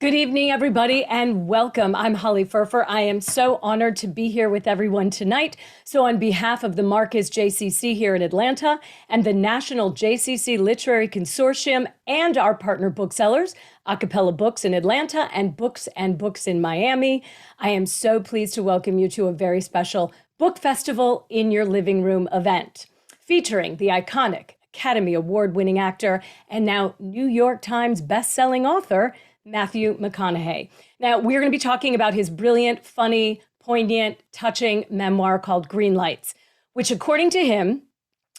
Good evening, everybody, and welcome. I'm Holly Furfer. I am so honored to be here with everyone tonight. So on behalf of the Marcus JCC here in Atlanta and the National JCC Literary Consortium and our partner booksellers, Acapella Books in Atlanta and Books in Miami, I am so pleased to welcome you to a very special book festival in your living room event featuring the iconic Academy Award-winning actor and now New York Times best-selling author, Matthew McConaughey. Now, we're going to be talking about his brilliant, funny, poignant, touching memoir called Greenlights, which, according to him,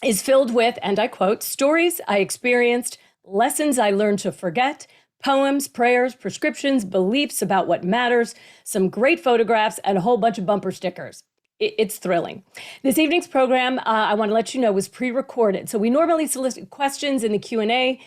is filled with, and I quote, stories I experienced, lessons I learned to forget, poems, prayers, prescriptions, beliefs about what matters, some great photographs, and a whole bunch of bumper stickers. It's thrilling. This evening's program, I want to let you know, was pre-recorded. So we normally solicit questions in the Q&A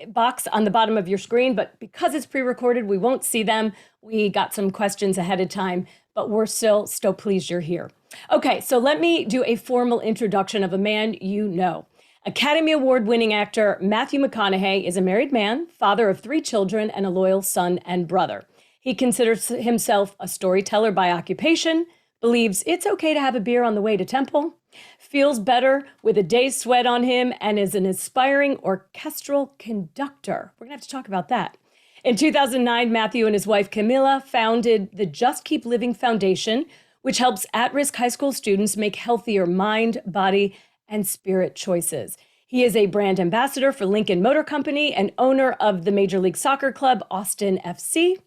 box on the bottom of your screen, but because it's pre-recorded, we won't see them. We got some questions ahead of time, but we're still pleased you're here. Okay, so let me do a formal introduction of a man you know. Academy Award-winning actor Matthew McConaughey is a married man, father of 3 children, and a loyal son and brother. He considers himself a storyteller by occupation, believes it's okay to have a beer on the way to temple, feels better with a day's sweat on him, and is an aspiring orchestral conductor. We're gonna have to talk about that. In 2009, Matthew and his wife Camilla founded the Just Keep Living Foundation, which helps at-risk high school students make healthier mind, body, and spirit choices. He is a brand ambassador for Lincoln Motor Company and owner of the Major League Soccer club, Austin FC,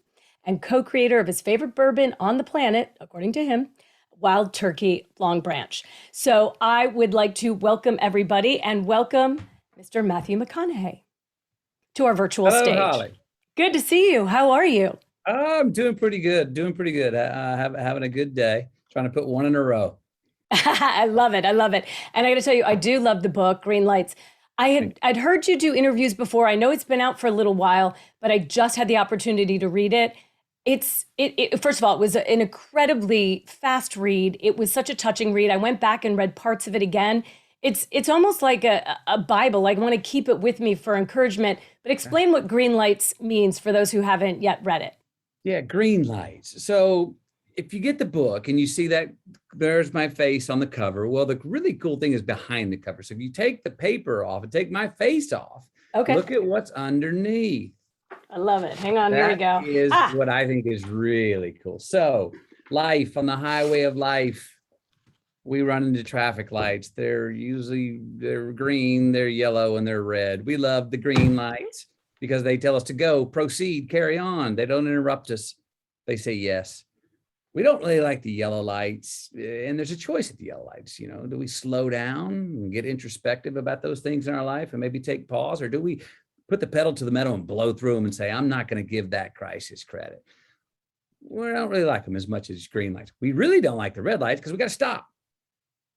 and co-creator of his favorite bourbon on the planet, according to him, Wild Turkey Long Branch. So I would like to welcome everybody and welcome Mr. Matthew McConaughey to our virtual Hello, stage. Holly. Good to see you. How are you? I'm doing pretty good. Having a good day. Trying to put one in a row. I love it. I love it. And I got to tell you, I do love the book, Greenlights. I'd heard you do interviews before. I know it's been out for a little while, but I just had the opportunity to read it. First of all, it was an incredibly fast read. It was such a touching read. I went back and read parts of it again. It's almost like a Bible. I want to keep it with me for encouragement. But explain what Greenlights means for those who haven't yet read it. Yeah, green lights. So if you get the book and you see that there's my face on the cover, well, the really cool thing is behind the cover. So if you take the paper off and take my face off, okay, look at what's underneath. I love it. Hang on, here we go. That is what I think is really cool. So life on the highway of life, we run into traffic lights. They're green, they're yellow, and they're red. We love the green lights because they tell us to go, proceed, carry on. They don't interrupt us. They say yes. We don't really like the yellow lights, and there's a choice at the yellow lights. You know, do we slow down and get introspective about those things in our life and maybe take pause, or do we put the pedal to the metal and blow through them and say, I'm not going to give that crisis credit? We don't really like them as much as green lights. We really don't like the red lights because we got to stop.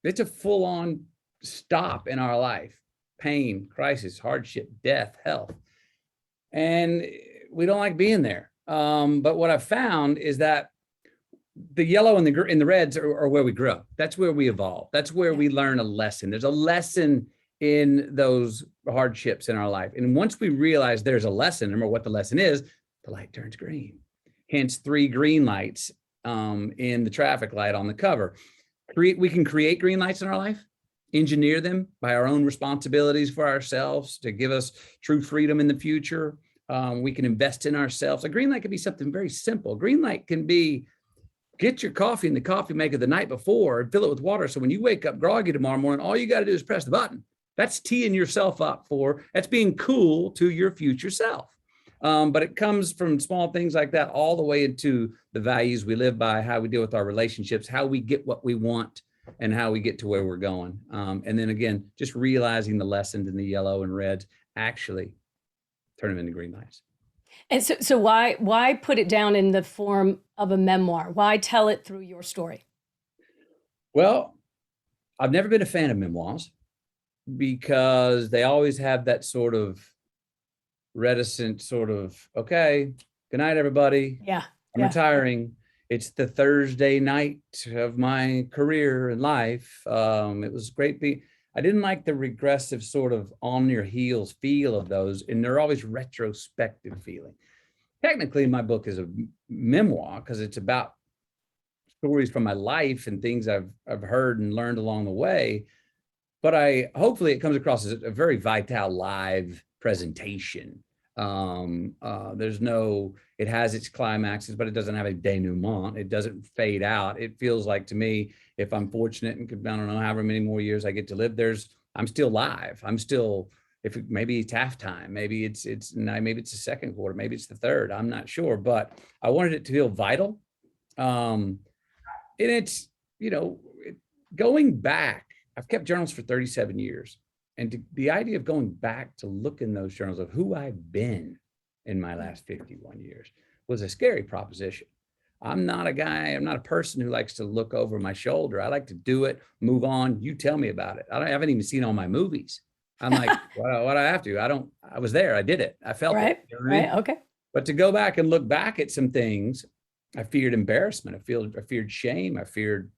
It's a full-on stop in our life. Pain, crisis, hardship, death, health. And we don't like being there. But what I've found is that the yellow and the reds are where we grow. That's where we evolve. That's where we learn a lesson. There's a lesson in those hardships in our life. And once we realize there's a lesson, remember what the lesson is, the light turns green. Hence 3 green lights in the traffic light on the cover. We can create green lights in our life, engineer them by our own responsibilities for ourselves to give us true freedom in the future. We can invest in ourselves. A green light can be something very simple. A green light can be get your coffee in the coffee maker the night before and fill it with water. So when you wake up groggy tomorrow morning, all you got to do is press the button. That's teeing yourself up that's being cool to your future self. But it comes from small things like that all the way into the values we live by, how we deal with our relationships, how we get what we want, and how we get to where we're going. And then again, just realizing the lessons in the yellow and reds actually turn them into green lights. And so why put it down in the form of a memoir? Why tell it through your story? Well, I've never been a fan of memoirs because they always have that sort of reticent sort of, okay, good night, everybody. Yeah. I'm retiring. It's the Thursday night of my career and life. It was great. I didn't like the regressive sort of on your heels feel of those, and they're always retrospective feeling. technically my book is a memoir because it's about stories from my life and things I've heard and learned along the way. But hopefully it comes across as a very vital live presentation. It has its climaxes, but it doesn't have a denouement. It doesn't fade out. It feels like to me, if I'm fortunate and I don't know however many more years I get to live, I'm still live. I'm still, maybe it's halftime, maybe it's the second quarter, maybe it's the third. I'm not sure, but I wanted it to feel vital. And it's, going back, I've kept journals for 37 years. And the idea of going back to look in those journals of who I've been in my last 51 years was a scary proposition. I'm not a person who likes to look over my shoulder. I like to do it, move on. You tell me about it. I haven't even seen all my movies. I'm like, what do I have to? I was there. I did it. I felt it. You know what I mean? Okay. But to go back and look back at some things, I feared embarrassment. I feared shame. I feared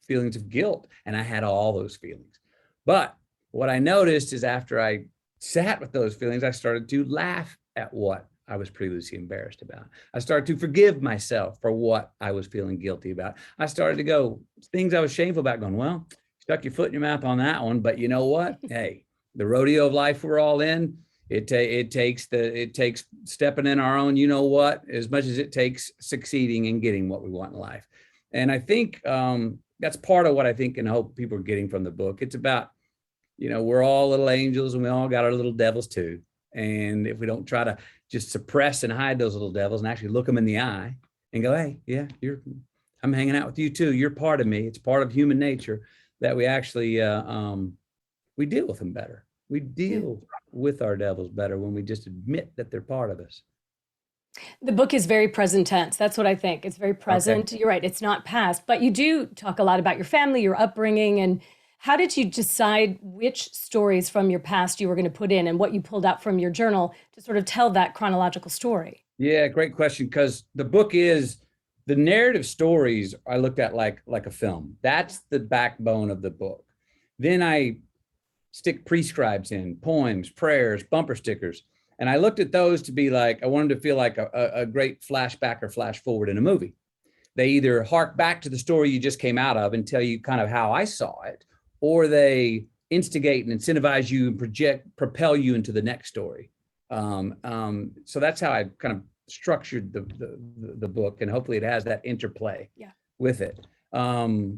feelings of guilt. And I had all those feelings. But what I noticed is after I sat with those feelings, I started to laugh at what I was previously embarrassed about. I started to forgive myself for what I was feeling guilty about. I started to go, things I was shameful about, going, well, stuck your foot in your mouth on that one, but you know what? Hey, the rodeo of life we're all in, it takes stepping in our own, you know what, as much as it takes succeeding and getting what we want in life. And I think that's part of what I think and hope people are getting from the book. It's about, we're all little angels and we all got our little devils too. And if we don't try to just suppress and hide those little devils and actually look them in the eye and go, hey, yeah, I'm hanging out with you too. You're part of me. It's part of human nature that we actually, we deal with them better. We deal with our devils better when we just admit that they're part of us. The book is very present tense. That's what I think. It's very present. Okay. You're right. It's not past, but you do talk a lot about your family, your upbringing, and how did you decide which stories from your past you were going to put in and what you pulled out from your journal to sort of tell that chronological story? Yeah, great question. Because the book is the narrative stories I looked at like a film. That's the backbone of the book. Then I stick prescribes in, poems, prayers, bumper stickers. And I looked at those to be like, I wanted to feel like a great flashback or flash forward in a movie. They either hark back to the story you just came out of and tell you kind of how I saw it, or they instigate and incentivize you and propel you into the next story. So that's how I kind of structured the book, and hopefully it has that interplay with it. I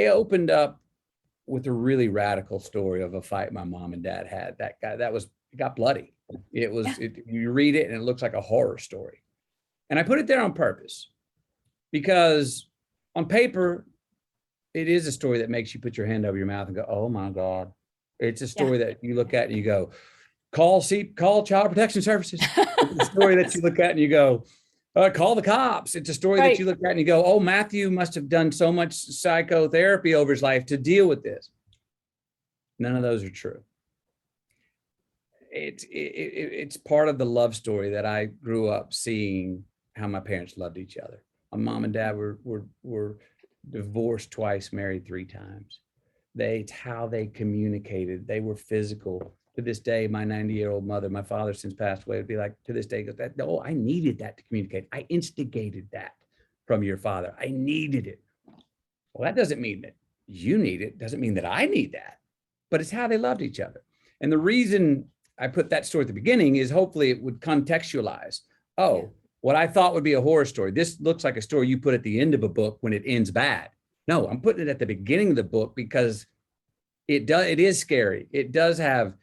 opened up with a really radical story of a fight my mom and dad had. It got bloody. You read it and it looks like a horror story. And I put it there on purpose because on paper, it is a story that makes you put your hand over your mouth and go, oh my God. It's a story that you look at and you go, call Child Protection Services. It's a story that you look at and you go, call the cops. It's a story that you look at and you go, oh, Matthew must have done so much psychotherapy over his life to deal with this. None of those are true. It's part of the love story that I grew up seeing how my parents loved each other. My mom and dad were divorced twice, married 3 times. It's how they communicated. They were physical. To this day, my 90-year-old mother, my father since passed away, would be like, to this day, goes, "Oh, I needed that to communicate. I instigated that from your father. I needed it." Well, that doesn't mean that you need it. Doesn't mean that I need that. But it's how they loved each other. And the reason I put that story at the beginning is hopefully it would contextualize. What I thought would be a horror story. This looks like a story you put at the end of a book when it ends bad. No, I'm putting it at the beginning of the book because it is scary. It does have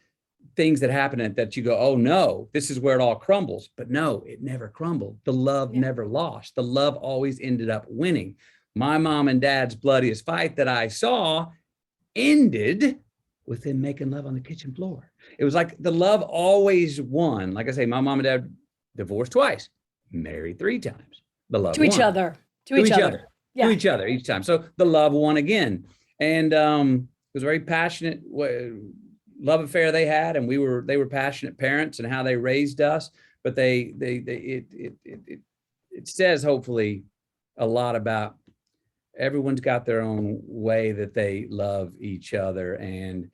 things that happen in it that you go, oh no, this is where it all crumbles. But no, it never crumbled. The love never lost. The love always ended up winning. My mom and dad's bloodiest fight that I saw ended with them making love on the kitchen floor. It was like the love always won. Like I say, my mom and dad divorced twice, married 3 times. The love to each other. To each other. Yeah. To each other each time. So the love won again. And it was a very passionate love affair they had, and they were passionate parents and how they raised us. But it says hopefully a lot about everyone's got their own way that they love each other, and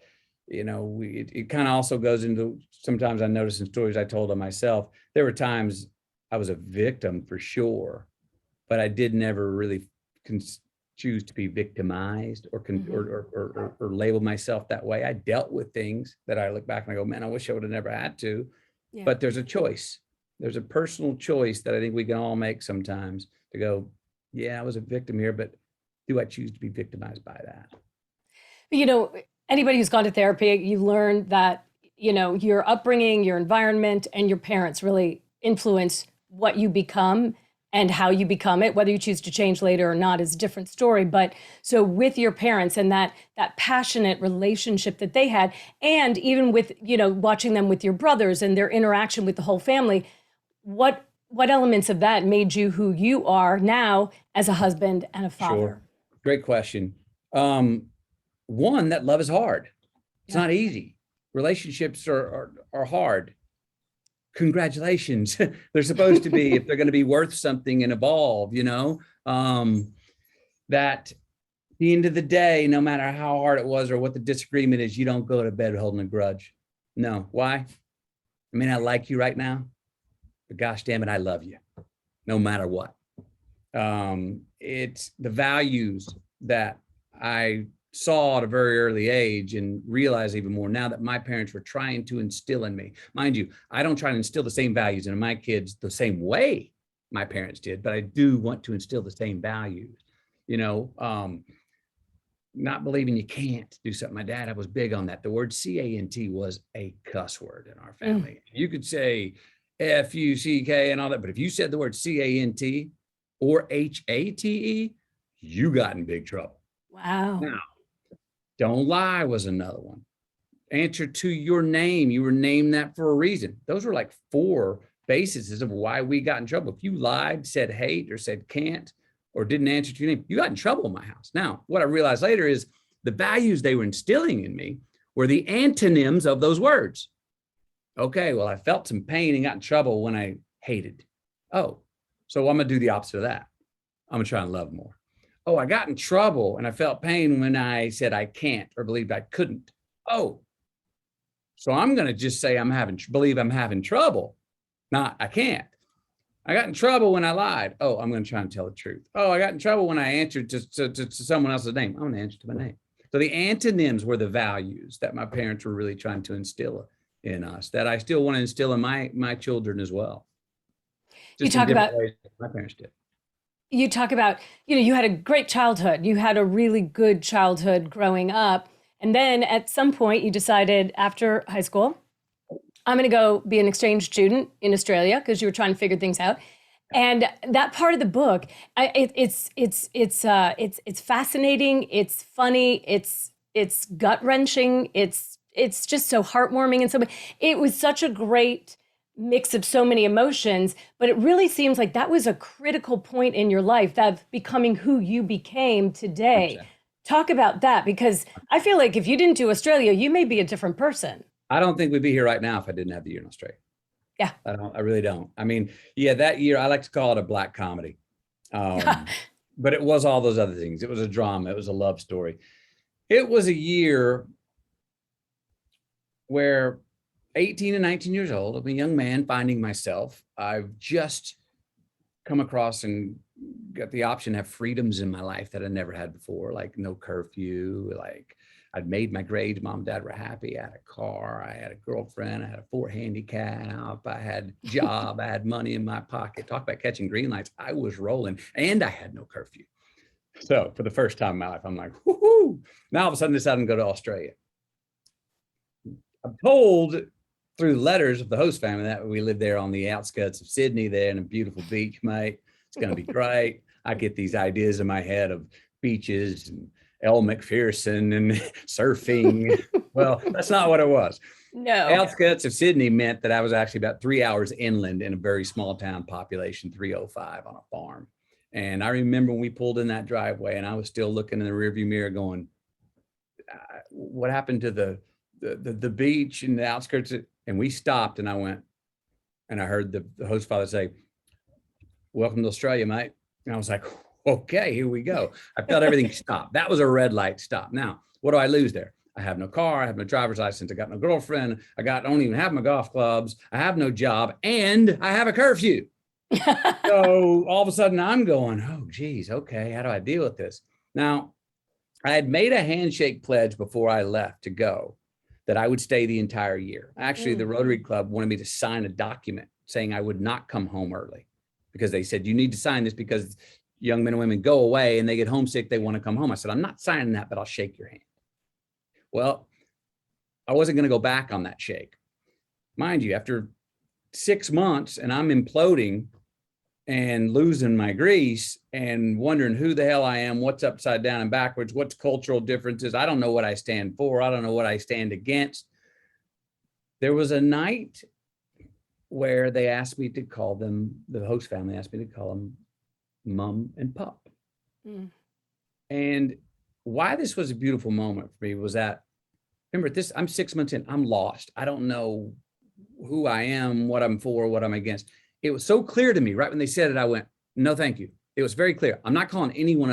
it kind of also goes into, sometimes I notice in stories I told of myself, there were times I was a victim for sure, but I did never really choose to be victimized or label myself that way. I dealt with things that I look back and I go, man, I wish I would have never had to. Yeah. But there's a choice. There's a personal choice that I think we can all make sometimes to go, yeah, I was a victim here, but do I choose to be victimized by that? Anybody who's gone to therapy, you learn that, your upbringing, your environment, and your parents really influence what you become and how you become it. Whether you choose to change later or not is a different story. But so with your parents and that passionate relationship that they had, and even with, watching them with your brothers and their interaction with the whole family, what elements of that made you who you are now as a husband and a father? Sure. Great question. One, that love is hard. It's not easy. Relationships are hard. Congratulations. They're supposed to be, if they're going to be worth something and evolve, that at the end of the day, no matter how hard it was or what the disagreement is, you don't go to bed holding a grudge. No. Why? I mean, I like you right now, but gosh damn it, I love you no matter what. It's the values that I saw at a very early age and realize even more now that my parents were trying to instill in me. Mind you, I don't try to instill the same values into my kids the same way my parents did, but I do want to instill the same values. Not believing you can't do something. My dad, I was big on that. The word C-A-N-T was a cuss word in our family. You could say F-U-C-K and all that, but if you said the word C-A-N-T or H-A-T-E, you got in big trouble. Wow. Now, don't lie was another one. Answer to your name. You were named that for a reason. Those were like 4 bases of why we got in trouble. If you lied, said hate, or said can't, or didn't answer to your name, you got in trouble in my house. Now, what I realized later is the values they were instilling in me were the antonyms of those words. Okay, well, I felt some pain and got in trouble when I hated. Oh, so I'm going to do the opposite of that. I'm going to try and love more. Oh, I got in trouble and I felt pain when I said I can't or believed I couldn't. Oh, so I'm going to just say believe I'm having trouble, not I can't. I got in trouble when I lied. Oh, I'm going to try and tell the truth. Oh, I got in trouble when I answered to someone else's name. I'm going to answer to my name. So the antonyms were the values that my parents were really trying to instill in us that I still want to instill in my children as well. Just you talk about ways my parents did. You talk about, you had a great childhood. You had a really good childhood growing up. And then at some point you decided after high school, I'm going to go be an exchange student in Australia because you were trying to figure things out. And that part of the book, it's fascinating. It's funny. It's gut wrenching. It's just so heartwarming. And so it was such a great mix of so many emotions, but it really seems like that was a critical point in your life, that becoming who you became today. 100%. Talk about that, because I feel like if you didn't do Australia, you may be a different person. I don't think we'd be here right now if I didn't have the year in Australia. Yeah. I really don't. I mean, yeah, that year, I like to call it a black comedy. But it was all those other things. It was a drama. It was a love story. It was a year where 18 and 19 years old, I'm a young man finding myself. I've just come across and got the option to have freedoms in my life that I never had before, like no curfew, like I'd made my grades. Mom and dad were happy. I had a car. I had a girlfriend. I had a Ford handicap. I had a job. I had money in my pocket. Talk about catching green lights. I was rolling and I had no curfew. So for the first time in my life, I'm like, woohoo. Now all of a sudden I decided to go to Australia. I'm told through letters of the host family that we live there on the outskirts of Sydney there in a beautiful beach, mate. It's going to be great. I get these ideas in my head of beaches and Elle Macpherson and surfing. Well, that's not what it was. No. Outskirts of Sydney meant that I was actually about 3 hours inland in a very small town population, 305 on a farm. And I remember when we pulled in that driveway and I was still looking in the rearview mirror going, what happened to the beach and the outskirts? And we stopped and I went, and I heard the host father say, welcome to Australia, mate. And I was like, okay, here we go. I felt everything stop. That was a red light stop. Now, what do I lose there? I have no car. I have no driver's license. I got no girlfriend. Don't even have my golf clubs. I have no job, and I have a curfew. So all of a sudden I'm going, oh, geez, okay, how do I deal with this? Now, I had made a handshake pledge before I left to go that I would stay the entire year. Actually, the Rotary Club wanted me to sign a document saying I would not come home early, because they said, you need to sign this because young men and women go away and they get homesick, they want to come home. I said, I'm not signing that, but I'll shake your hand. Well, I wasn't going to go back on that shake. Mind you, after 6 months and I'm imploding and losing my grease and wondering who the hell I am, what's upside down and backwards, what's cultural differences. I don't know what I stand for. I don't know what I stand against. There was a night where they asked me to call them, the host family asked me to call them Mom and Pop. And why this was a beautiful moment for me was that, remember this, I'm 6 months in, I'm lost. I don't know who I am, what I'm for, what I'm against. It was so clear to me right when they said it, I went, no, thank you. It was very clear. I'm not calling anyone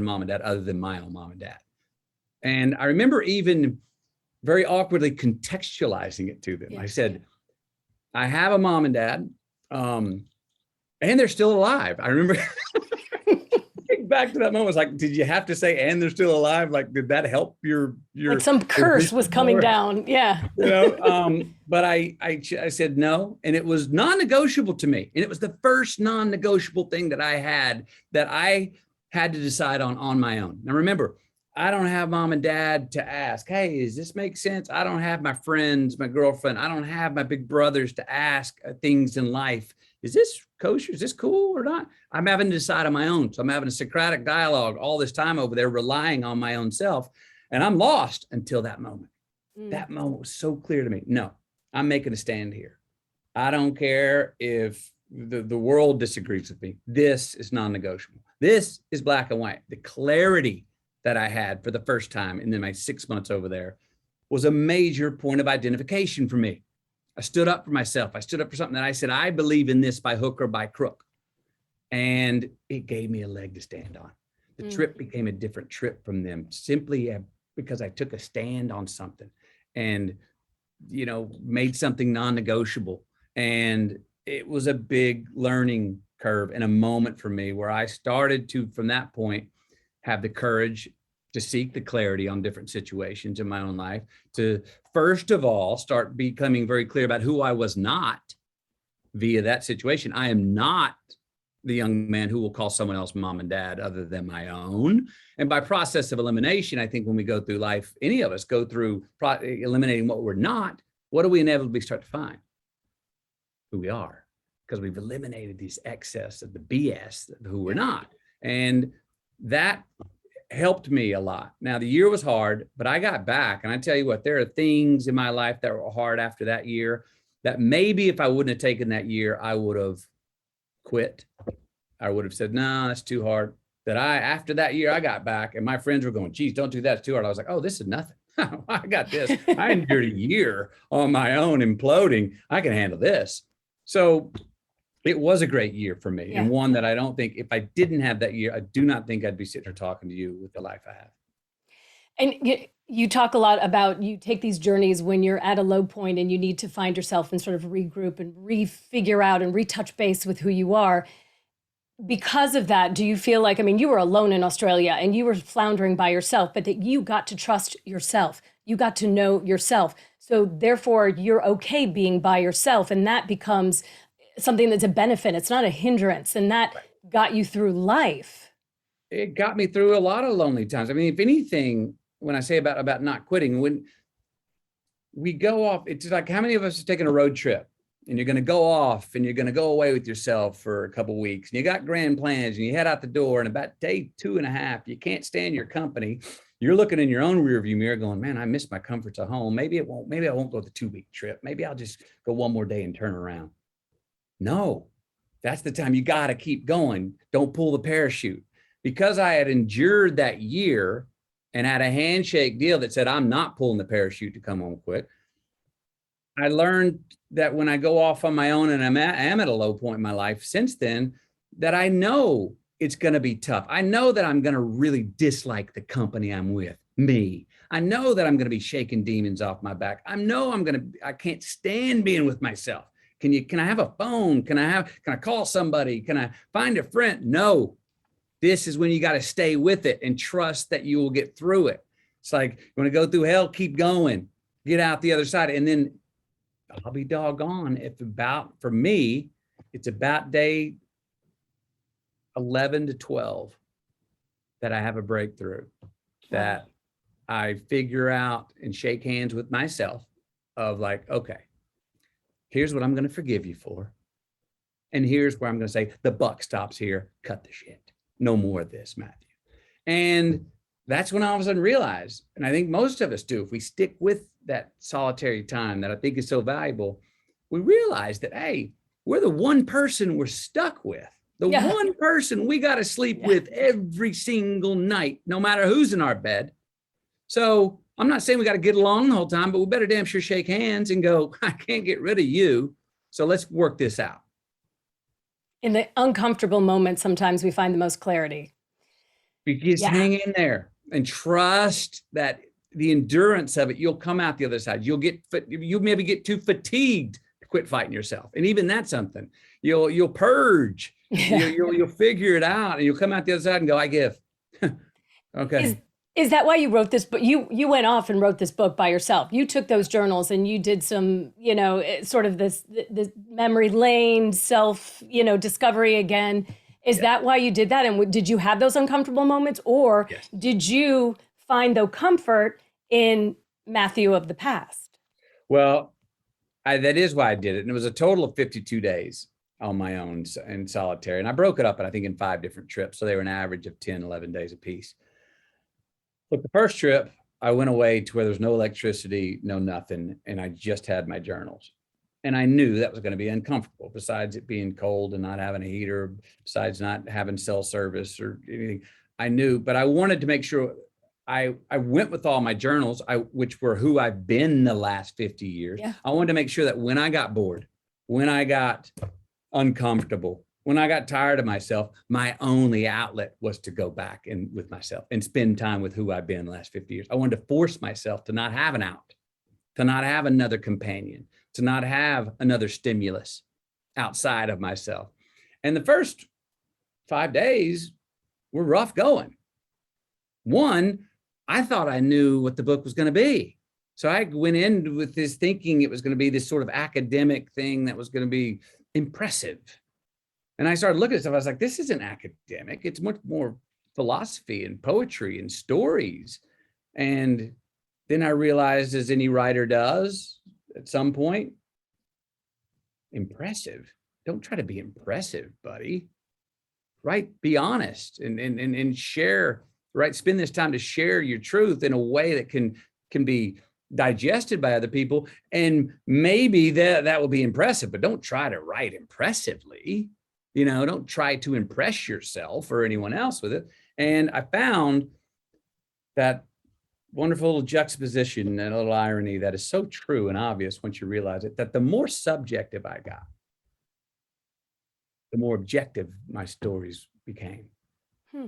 mom and dad other than my own mom and dad. And I remember even very awkwardly contextualizing it to them. Yeah. I said, I have a mom and dad, and they're still alive. I remember back to that moment, was like, did you have to say, and they're still alive? Like, did that help your like some curse was coming down? Yeah. You know, but I said no, and it was non-negotiable to me. And it was the first non-negotiable thing that I had to decide on my own. Now, remember, I don't have mom and dad to ask, hey, does this make sense? I don't have my friends, my girlfriend. I don't have my big brothers to ask things in life. Is this kosher? Is this cool or not? I'm having to decide on my own. So I'm having a Socratic dialogue all this time over there, relying on my own self. And I'm lost until that moment. That moment was so clear to me. No, I'm making a stand here. I don't care if the world disagrees with me. This is non-negotiable. This is black and white. The clarity that I had for the first time in my 6 months over there was a major point of identification for me. I stood up for myself. I stood up for something that I said, I believe in this by hook or by crook. And it gave me a leg to stand on. The trip became a different trip from them, simply because I took a stand on something and, you know, made something non-negotiable. And it was a big learning curve and a moment for me where I started to, from that point, have the courage to seek the clarity on different situations in my own life, to first of all, start becoming very clear about who I was not via that situation. I am not the young man who will call someone else mom and dad other than my own. And by process of elimination, I think when we go through life, any of us go through eliminating what we're not, what do we inevitably start to find? Who we are, because we've eliminated these excess of the BS of who we're not. And that helped me a lot. Now, the year was hard, but I got back. And I tell you what, there are things in my life that were hard after that year that maybe if I wouldn't have taken that year, I would have quit. I would have said, no, that's too hard. After that year, I got back and my friends were going, geez, don't do that. It's too hard. I was like, oh, this is nothing. I got this. I endured a year on my own imploding. I can handle this. So it was a great year for me, and one that I don't think, if I didn't have that year, I do not think I'd be sitting here talking to you with the life I have. And you talk a lot about, you take these journeys when you're at a low point and you need to find yourself and sort of regroup and refigure out and retouch base with who you are. Because of that, do you feel like, I mean, you were alone in Australia and you were floundering by yourself, but that you got to trust yourself. You got to know yourself. So therefore, you're okay being by yourself. And that becomes something that's a benefit. It's not a hindrance. And that got you through life. It got me through a lot of lonely times. I mean, if anything, when I say about not quitting, when we go off, it's like, how many of us have taken a road trip and you're going to go off and you're going to go away with yourself for a couple of weeks and you got grand plans and you head out the door, and about day 2.5, you can't stand your company. You're looking in your own rearview mirror going, man, I miss my comforts at home. Maybe I won't go the 2-week trip. Maybe I'll just go one more day and turn around. No, that's the time you got to keep going. Don't pull the parachute. Because I had endured that year and had a handshake deal that said, I'm not pulling the parachute to come home quick. I learned that when I go off on my own and I am at a low point in my life since then, that I know it's going to be tough. I know that I'm going to really dislike the company I'm with, me. I know that I'm going to be shaking demons off my back. I can't stand being with myself. Can I have a phone? Can I call somebody? Can I find a friend? No, this is when you got to stay with it and trust that you will get through it. It's like, you want to go through hell, keep going, get out the other side. And then I'll be doggone if for me, it's about day 11 to 12 that I have a breakthrough, that I figure out and shake hands with myself of like, okay, here's what I'm going to forgive you for. And here's where I'm going to say, the buck stops here. Cut the shit. No more of this, Matthew. And that's when I all of a sudden realized, and I think most of us do, if we stick with that solitary time that I think is so valuable, we realize that, hey, we're the one person we're stuck with. The one person we got to sleep with every single night, no matter who's in our bed. So I'm not saying we got to get along the whole time, but we better damn sure shake hands and go, I can't get rid of you. So let's work this out. In the uncomfortable moments, sometimes we find the most clarity. You just hang in there and trust that the endurance of it, you'll come out the other side. You'll maybe get too fatigued to quit fighting yourself. And even that's something. You'll purge. You'll figure it out, and you'll come out the other side and go, I give. Okay. Is that why you wrote this book? You went off and wrote this book by yourself. You took those journals and you did some, sort of this memory lane, self, discovery again. Is that why you did that? And did you have those uncomfortable moments, or did you find the comfort in Matthew of the past? Well, that is why I did it. And it was a total of 52 days on my own in solitary. And I broke it up, I think, in 5 different trips. So they were an average of 10, 11 days a piece. Look, the first trip, I went away to where there's no electricity, no nothing. And I just had my journals. And I knew that was going to be uncomfortable, besides it being cold and not having a heater, besides not having cell service or anything. I knew, but I wanted to make sure I went with all my journals, which were who I've been the last 50 years. Yeah. I wanted to make sure that when I got bored, when I got uncomfortable, when I got tired of myself, my only outlet was to go back and with myself and spend time with who I've been the last 50 years. I wanted to force myself to not have an out, to not have another companion, to not have another stimulus outside of myself. And the first 5 days were rough going. One, I thought I knew what the book was going to be. So I went in with this thinking it was going to be this sort of academic thing that was going to be impressive. And I started looking at stuff. I was like, this isn't academic. It's much more philosophy and poetry and stories. And then I realized, as any writer does at some point, impressive. Don't try to be impressive, buddy. Right? Be honest and share, right? Spend this time to share your truth in a way that can be digested by other people. And maybe that will be impressive, but don't try to write impressively. Don't try to impress yourself or anyone else with it. And I found that wonderful little juxtaposition and a little irony that is so true and obvious once you realize it, that the more subjective I got, the more objective my stories became.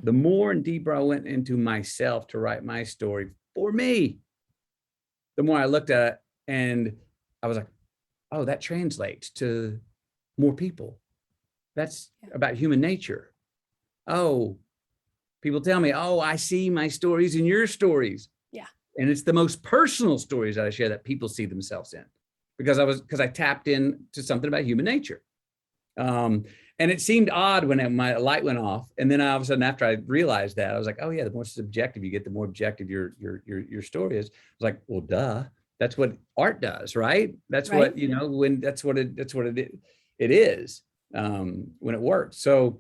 The more and deeper I went into myself to write my story for me, the more I looked at it and I was like, oh, that translates to more people. That's about human nature. Oh, people tell me, oh, I see my stories in your stories. Yeah. And it's the most personal stories that I share that people see themselves in, because I tapped into something about human nature. And it seemed odd when my light went off. And then all of a sudden, after I realized that, I was like, oh yeah, the more subjective you get, the more objective your story is. I was like, well, duh, that's what art does, right? That's right. That's what it is. When it works. So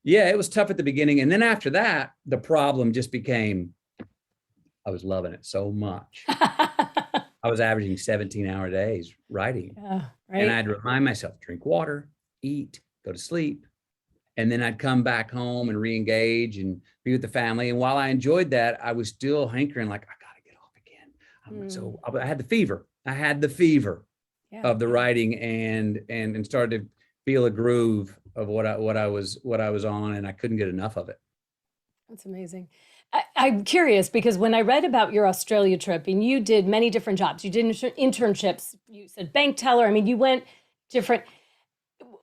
yeah, it was tough at the beginning. And then after that, the problem just became, I was loving it so much. I was averaging 17-hour days writing. Right. And I'd remind myself, drink water, eat, go to sleep. And then I'd come back home and re-engage and be with the family. And while I enjoyed that, I was still hankering like, I got to get off again. So I had the fever. Of the writing and started to feel a groove of what I was on, and I couldn't get enough of it. That's amazing. I'm curious because when I read about your Australia trip and you did many different jobs, you did internships, you said bank teller. I mean, you went different.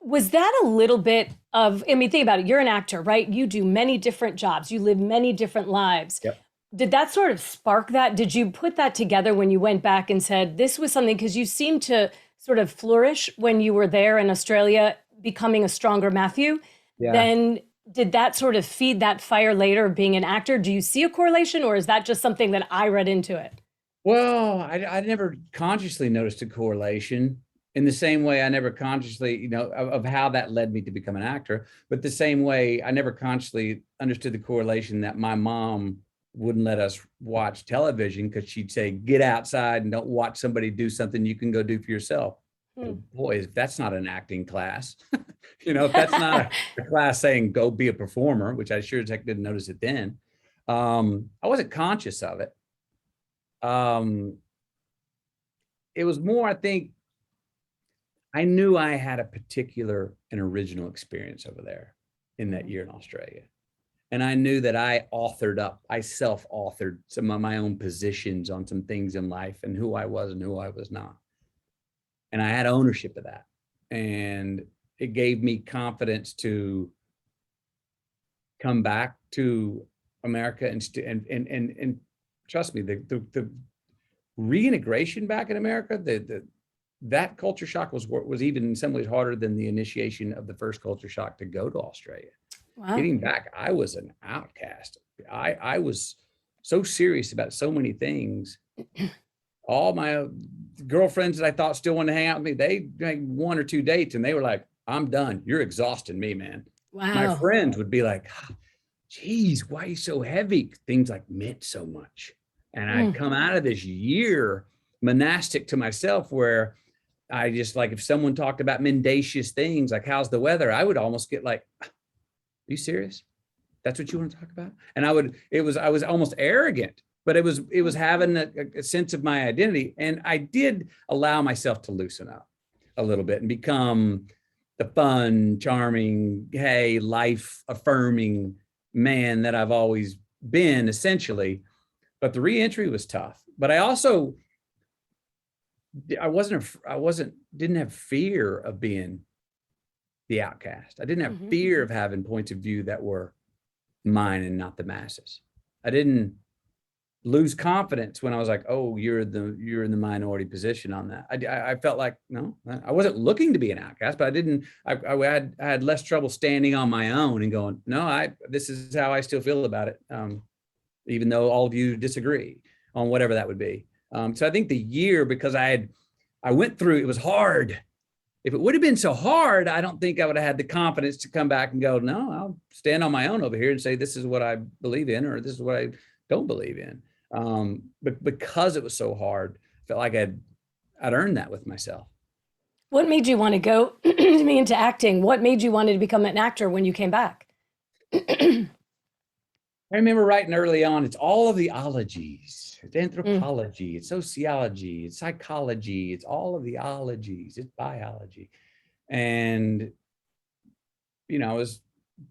Was that a little bit of, I mean, think about it. You're an actor, right? You do many different jobs, you live many different lives. Yep. Did that sort of spark that? Did you put that together when you went back and said, this was something, because you seemed to sort of flourish when you were there in Australia, becoming a stronger Matthew? Yeah. Then did that sort of feed that fire later of being an actor? Do you see a correlation, or is that just something that I read into it? Well, I never consciously noticed a correlation in the same way I never consciously, of how that led me to become an actor. But the same way I never consciously understood the correlation that my mom wouldn't let us watch television because she'd say, get outside and don't watch somebody do something you can go do for yourself. Hmm. Well, boy, if that's not an acting class, if that's not a class saying go be a performer, which I sure as heck didn't notice it then. I wasn't conscious of it. It was more, I think, I knew I had a particular and original experience over there in that year in Australia. And I knew that I self-authored some of my own positions on some things in life and who I was and who I was not. And I had ownership of that. And it gave me confidence to come back to America and trust me, the reintegration back in America, that culture shock was even in some ways harder than the initiation of the first culture shock to go to Australia. Wow. Getting back, I was an outcast. I was so serious about so many things. All my girlfriends that I thought still wanted to hang out with me, they had 1 or 2 dates and they were like, I'm done. You're exhausting me, man. Wow. My friends would be like, geez, why are you so heavy? Things like meant so much. And I'd come out of this year monastic to myself where I just, like, if someone talked about mendacious things, like how's the weather, I would almost get like, are you serious? That's what you want to talk about? And I was almost arrogant, but it was having a sense of my identity. And I did allow myself to loosen up a little bit and become the fun, charming, hey, life affirming man that I've always been, essentially. But the reentry was tough. But I also, didn't have fear of being the outcast. I didn't have fear of having points of view that were mine and not the masses. I didn't lose confidence when I was like, oh, you're in the minority position on that. I felt like, no, I wasn't looking to be an outcast, but I had less trouble standing on my own and going, no, this is how I still feel about it. Even though all of you disagree on whatever that would be. So I think the year, because I went through, it was hard. If it would have been so hard, I don't think I would have had the confidence to come back and go, no, I'll stand on my own over here and say, this is what I believe in, or this is what I don't believe in. But because it was so hard, I felt like I'd earned that with myself. What made you want to go into acting? What made you want to become an actor when you came back? I remember writing early on, it's all of the ologies. It's anthropology, it's sociology, it's psychology, it's all of the ologies, it's biology. And, I was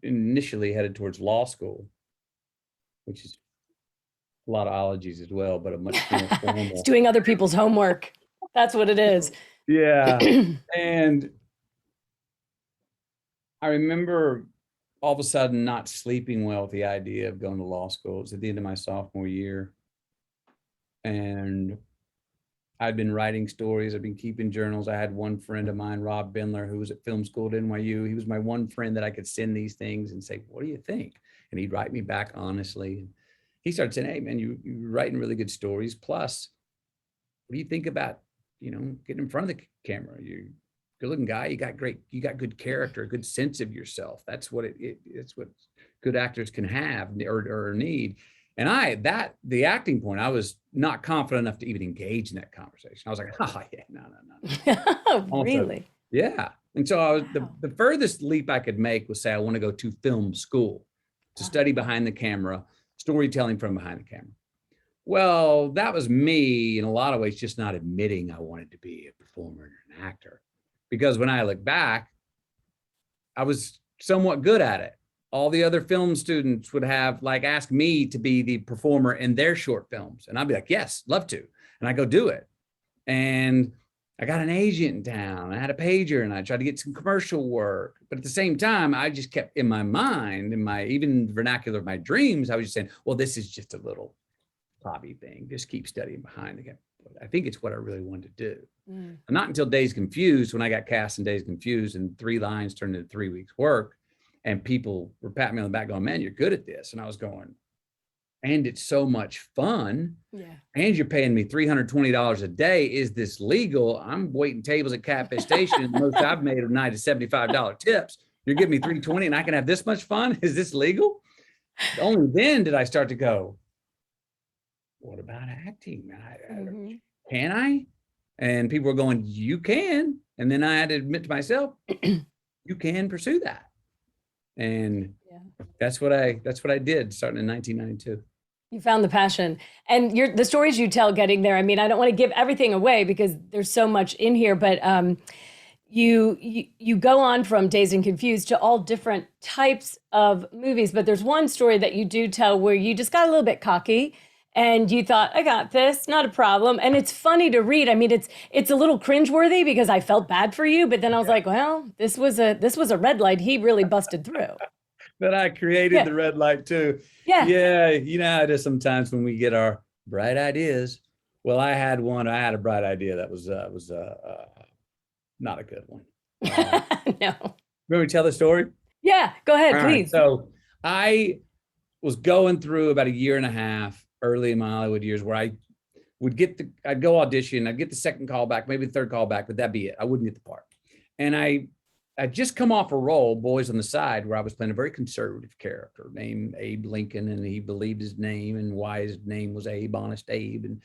initially headed towards law school, which is a lot of ologies as well, but a much more formal. It's doing other people's homework. That's what it is. Yeah. And I remember all of a sudden not sleeping well with the idea of going to law school. It was at the end of my sophomore year. And I'd been writing stories. I'd been keeping journals. I had one friend of mine, Rob Bendler, who was at film school at NYU. He was my one friend that I could send these things and say, what do you think? And he'd write me back honestly. And he started saying, hey, man, you're writing really good stories. Plus, what do you think about, getting in front of the camera? You're a good looking guy. You got good character, a good sense of yourself. That's what it's what good actors can have or need. And the acting point, I was not confident enough to even engage in that conversation. I was like, oh yeah, no. Really? Yeah. And so I was the furthest leap I could make was say, I want to go to film school to study behind the camera, storytelling from behind the camera. Well, that was me in a lot of ways, just not admitting I wanted to be a performer and an actor. Because when I look back, I was somewhat good at it. all the other film students would have like ask me to be the performer in their short films. And I'd be like, yes, love to. And I go do it. And I got an agent in town. I had a pager and I tried to get some commercial work. But at the same time, I just kept in my mind, in my even vernacular of my dreams, I was just saying, well, this is just a little hobby thing. Just keep studying behind again. I think it's what I really wanted to do. And not until Days Confused, when I got cast in Days Confused and 3 lines turned into 3 weeks work, and people were patting me on the back going, man, you're good at this. And I was going, and it's so much fun. Yeah. And you're paying me $320 a day. Is this legal? I'm waiting tables at Catfish Station. And the most I've made a night is $75 tips. You're giving me $320 and I can have this much fun? Is this legal? Only then did I start to go, what about acting? Can I? And people were going, you can. And then I had to admit to myself, you can pursue that. And that's what I did starting in 1992. You found the passion, and the stories you tell getting there. I mean, I don't want to give everything away because there's so much in here, but you go on from Dazed and Confused to all different types of movies. But there's one story that you do tell where you just got a little bit cocky and you thought, I got this, not a problem. And it's funny to read. I mean, it's a little cringeworthy because I felt bad for you, but then I was like, well, this was a red light. He really busted through. But I created the red light too. Yeah. You know how it is sometimes when we get our bright ideas. Well, I had a bright idea that was not a good one. No. Remember to tell the story? Yeah, go ahead, All please. Right. So I was going through about a year and a half early in my Hollywood years where I'd go audition, I'd get the second call back, maybe the third call back, but that'd be it. I wouldn't get the part. And I'd just come off a role, Boys on the Side, where I was playing a very conservative character named Abe Lincoln, and he believed his name and why his name was Abe, Honest Abe. And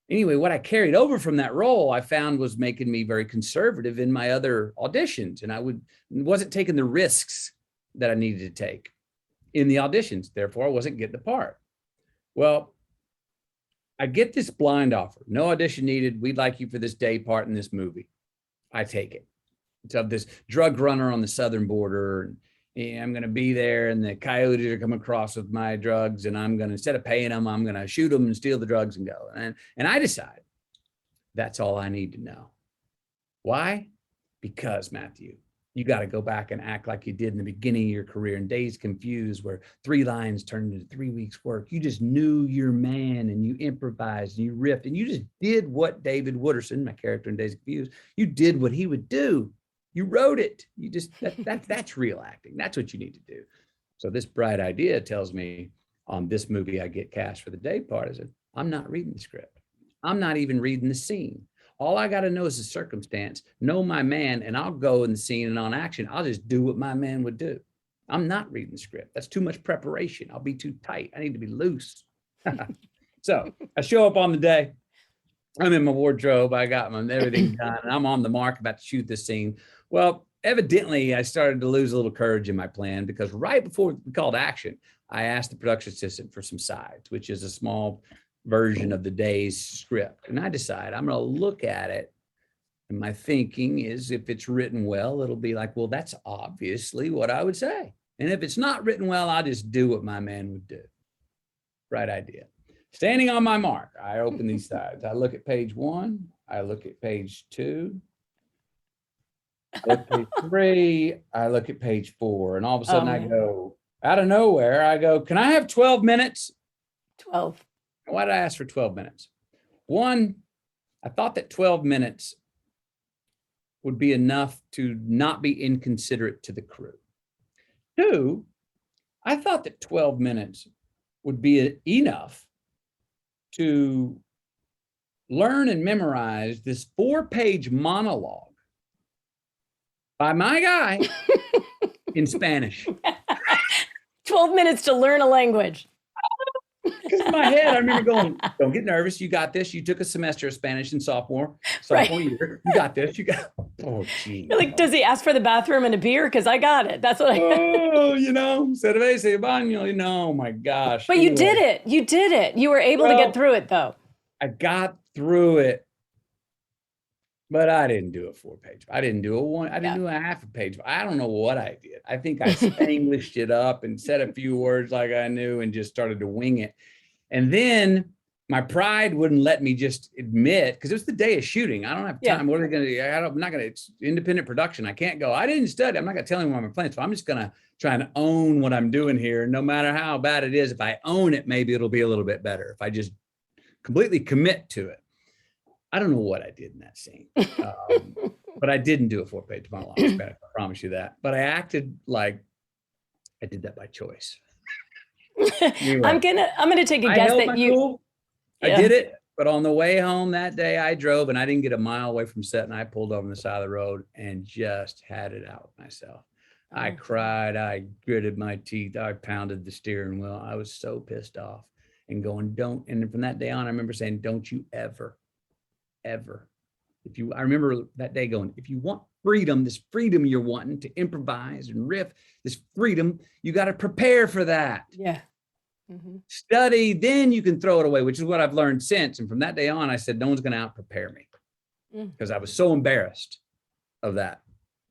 anyway, what I carried over from that role, I found was making me very conservative in my other auditions. And I wasn't taking the risks that I needed to take in the auditions. Therefore, I wasn't getting the part. Well, I get this blind offer. No audition needed. We'd like you for this day part in this movie. I take it. It's of this drug runner on the southern border. And I'm going to be there and the coyotes are coming across with my drugs. And I'm going to, instead of paying them, I'm going to shoot them and steal the drugs and go. And I decide that's all I need to know. Why? Because, Matthew, you got to go back and act like you did in the beginning of your career in Days Confused, where 3 lines turned into 3 weeks work. You just knew your man and you improvised and you riffed and you just did what David Wooderson, my character in Days Confused, you did what he would do. You wrote it. You just, that's real acting. That's what you need to do. So this bright idea tells me on this movie, I get cast for the day part. I said, I'm not reading the script. I'm not even reading the scene. All I got to know is the circumstance, know my man, and I'll go in the scene and on action. I'll just do what my man would do. I'm not reading the script. That's too much preparation. I'll be too tight. I need to be loose. So I show up on the day. I'm in my wardrobe. I got everything done. And I'm on the mark about to shoot this scene. Well, evidently, I started to lose a little courage in my plan because right before we called action, I asked the production assistant for some sides, which is a small version of the day's script. And I decide I'm going to look at it. And my thinking is if it's written well, it'll be like, well, that's obviously what I would say. And if it's not written well, I'll just do what my man would do. Right idea. Standing on my mark, I open these sides. I look at page 1. I look at page 2. I look at page 3. I look at page 4. And all of a sudden I go, out of nowhere, I go, can I have 12 minutes? 12. Why did I ask for 12 minutes? 1, I thought that 12 minutes would be enough to not be inconsiderate to the crew. 2, I thought that 12 minutes would be enough to learn and memorize this 4-page monologue by my guy in Spanish. 12 minutes to learn a language. Because in my head, I remember going, don't get nervous. You got this. You took a semester of Spanish in sophomore year. You got this. You got, oh, gee. You're like, does he ask for the bathroom and a beer? Because I got it. That's what I Oh, cerveza, baño, oh my gosh. But you did it. You did it. You were able to get through it, though. I got through it. But I didn't do a 4-page. I didn't do a one. I didn't Yeah. do a half a page. I don't know what I did. I think I Spanglished it up and said a few words like I knew and just started to wing it. And then my pride wouldn't let me just admit, because it was the day of shooting. I don't have time. What are they going to do? I'm not going to, it's independent production. I can't go, I didn't study. I'm not going to tell anyone my plans. So I'm just going to try and own what I'm doing here. No matter how bad it is, if I own it, maybe it'll be a little bit better. If I just completely commit to it. I don't know what I did in that scene. But I didn't do a 4-page monologue. I promise you that. But I acted like I did that by choice. Anyway, I'm gonna take a I guess held that my you. cool. Yeah. I did it, but on the way home that day, I drove and I didn't get a mile away from set, and I pulled over on the side of the road and just had it out with myself. I cried. I gritted my teeth. I pounded the steering wheel. I was so pissed off and going, don't. And from that day on, I remember saying, don't you ever, ever. I remember that day going, if you want freedom, this freedom you're wanting to improvise and riff, this freedom, you got to prepare for that. Yeah. Study, then you can throw it away, which is what I've learned since. And from that day on, I said, no one's going to out prepare me, because I was so embarrassed of that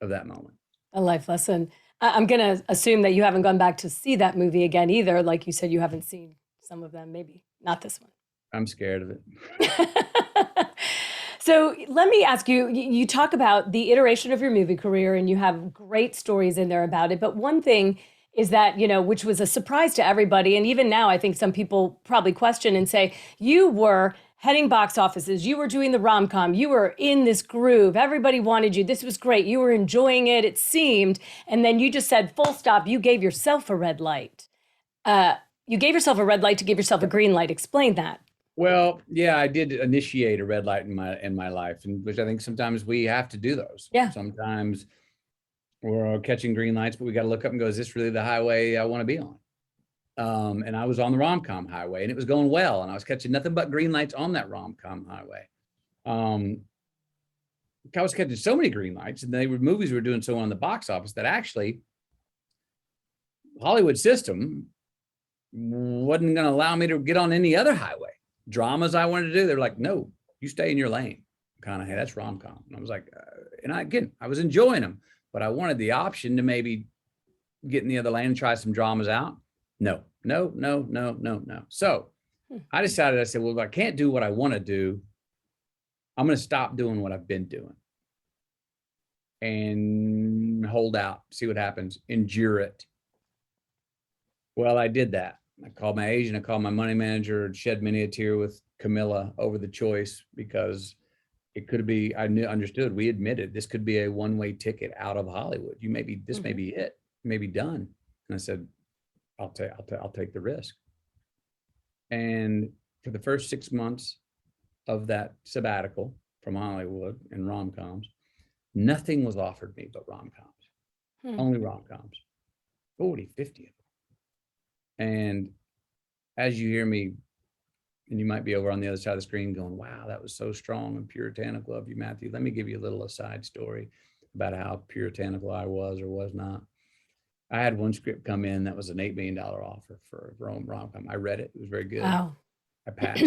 moment. A life lesson. I'm going to assume that you haven't gone back to see that movie again either. Like you said, you haven't seen some of them, maybe not this one. I'm scared of it. So let me ask you, you talk about the iteration of your movie career and you have great stories in there about it. But one thing is that, which was a surprise to everybody. And even now, I think some people probably question and say, you were heading box offices, you were doing the rom-com, you were in this groove, everybody wanted you, this was great, you were enjoying it, it seemed, and then you just said, full stop, you gave yourself a red light. You gave yourself a red light to give yourself a green light. Explain that. Well, yeah, I did initiate a red light in my life, and which I think sometimes we have to do those. Yeah. Sometimes we're catching green lights, but we got to look up and go, is this really the highway I want to be on? And I was on the rom-com highway and it was going well. And I was catching nothing but green lights on that rom-com highway. I was catching so many green lights, and movies were doing so on the box office that actually Hollywood system wasn't going to allow me to get on any other highway. Dramas I wanted to do, they're like, no, you stay in your lane. McConaughey, that's rom-com. And I was like, I was enjoying them, but I wanted the option to maybe get in the other lane and try some dramas out. No. So I decided, I said, well, if I can't do what I want to do, I'm going to stop doing what I've been doing and hold out, see what happens, endure it. Well, I did that. I called my agent, I called my money manager, shed many a tear with Camilla over the choice, because it could be, understood, we admitted this could be a one-way ticket out of Hollywood. This may be it, may be done. And I said, I'll take the risk. And for the first 6 months of that sabbatical from Hollywood and rom-coms, nothing was offered me but rom-coms, only rom-coms, 40, 50 of them. And as you hear me, and you might be over on the other side of the screen going, wow, that was so strong and puritanical of you, Matthew. Let me give you a little aside story about how puritanical I was or was not. I had one script come in that was an $8 million offer for a rom-com. I read it. It was very good. Wow. I passed.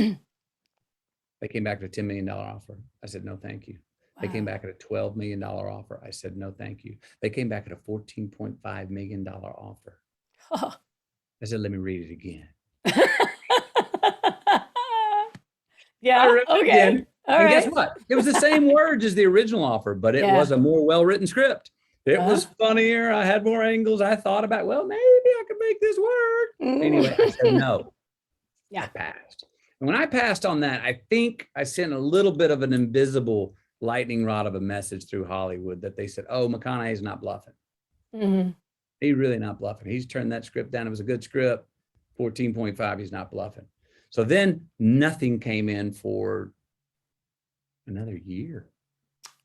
They came back with a $10 million offer. I said, no, thank you. Wow. They came back at a $12 million offer. I said, no, thank you. They came back at a $14.5 million offer. Oh. I said, let me read it again. Yeah. I read it again. All and right. Guess what? It was the same words as the original offer, but it was a more well-written script. It was funnier. I had more angles. I thought about, well, maybe I could make this work. Anyway, I said no. Yeah. I passed. And when I passed on that, I think I sent a little bit of an invisible lightning rod of a message through Hollywood that they said, oh, McConaughey's not bluffing. He's really not bluffing. He's turned that script down. It was a good script. 14.5, he's not bluffing. So then nothing came in for another year.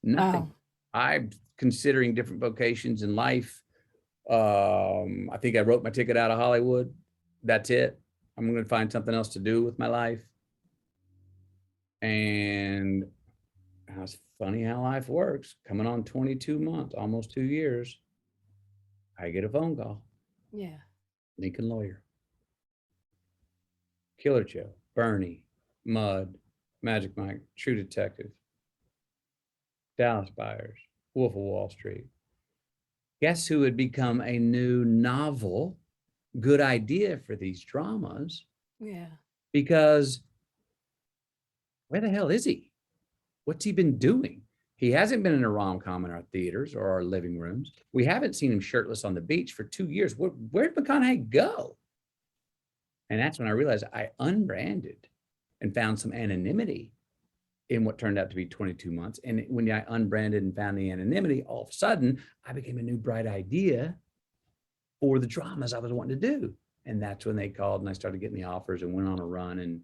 Nothing. Wow. I'm considering different vocations in life. I think I wrote my ticket out of Hollywood. That's it. I'm going to find something else to do with my life. And it's funny how life works. Coming on 22 months, almost 2 years, I get a phone call. Yeah. Lincoln Lawyer. Killer Joe, Bernie, Mud, Magic Mike, True Detective. Dallas Buyers, Wolf of Wall Street. Guess who had become a new novel good idea for these dramas? Yeah. Because where the hell is he? What's he been doing? He hasn't been in a rom-com in our theaters or our living rooms. We haven't seen him shirtless on the beach for 2 years. Where'd McConaughey go? And that's when I realized I unbranded and found some anonymity in what turned out to be 22 months. And when I unbranded and found the anonymity, all of a sudden, I became a new bright idea for the dramas I was wanting to do. And that's when they called and I started getting the offers and went on a run and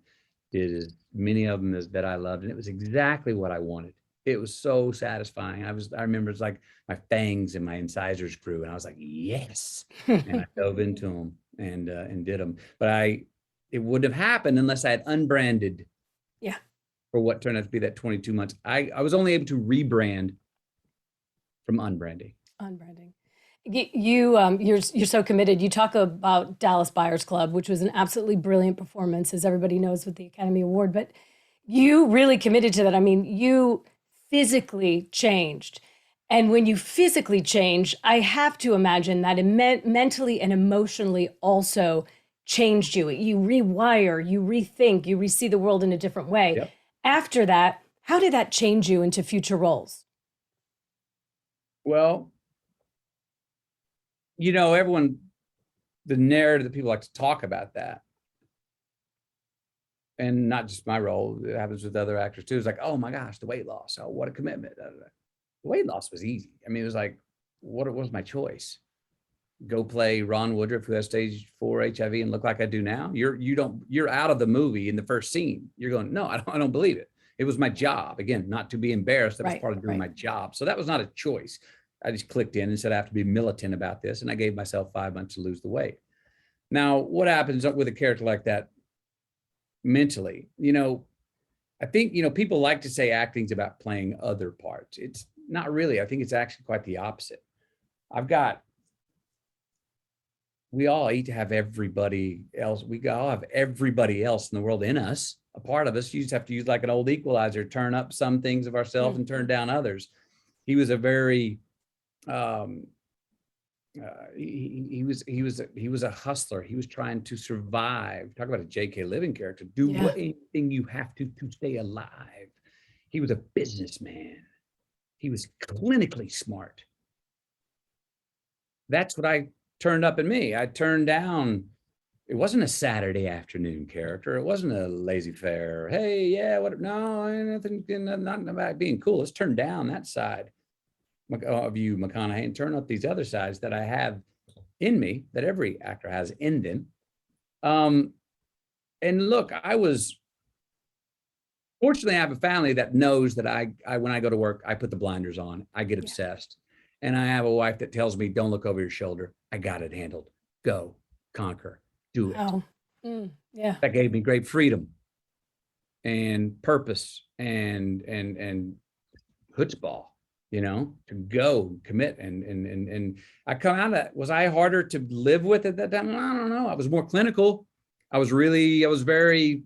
did as many of them as that I loved. And it was exactly what I wanted. It was so satisfying. I remember it's like my fangs and my incisors grew and I was like, yes. And I dove into them and did them. But it wouldn't have happened unless I had unbranded. Yeah. For what turned out to be that 22 months. I was only able to rebrand from unbranding. Unbranding. You're so committed. You talk about Dallas Buyers Club, which was an absolutely brilliant performance, as everybody knows, with the Academy Award. But you really committed to that. I mean, you physically changed. And when you physically change, I have to imagine that it mentally and emotionally also changed you. You rewire, you rethink, you see the world in a different way. Yep. After that, how did that change you into future roles? Well, everyone, the narrative that people like to talk about that, and not just my role, it happens with other actors too. It's like, oh my gosh, the weight loss. Oh, what a commitment. The weight loss was easy. I mean, it was like, what was my choice? Go play Ron Woodruff, who has stage 4 HIV and look like I do now. You're out of the movie in the first scene. You're going, no, I don't believe it. It was my job. Again, not to be embarrassed. That was part of doing my job. So that was not a choice. I just clicked in and said, I have to be militant about this. And I gave myself 5 months to lose the weight. Now, what happens with a character like that mentally? I think, people like to say acting's about playing other parts. It's not really. I think it's actually quite the opposite. We all eat to have everybody else. We all have everybody else in the world in us, a part of us. You just have to use like an old equalizer, turn up some things of ourselves and turn down others. He was a very, he was a hustler. He was trying to survive. Talk about a J.K. Living character. Do anything you have to stay alive. He was a businessman. He was clinically smart. That's what I turned up in me. I turned down. It wasn't a Saturday afternoon character. It wasn't a laissez-faire. Hey, yeah, what? No, nothing. Not about being cool. Let's turn down that side of you, McConaughey, and turn up these other sides that I have in me, that every actor has in them. And look, fortunately, I have a family that knows that I when I go to work, I put the blinders on. I get obsessed. And I have a wife that tells me, don't look over your shoulder. I got it handled. Go, conquer, do it. Oh, yeah. That gave me great freedom and purpose and chutzpah, to go commit. And I come out of that. Was I harder to live with at that time? I don't know. I was more clinical. I was very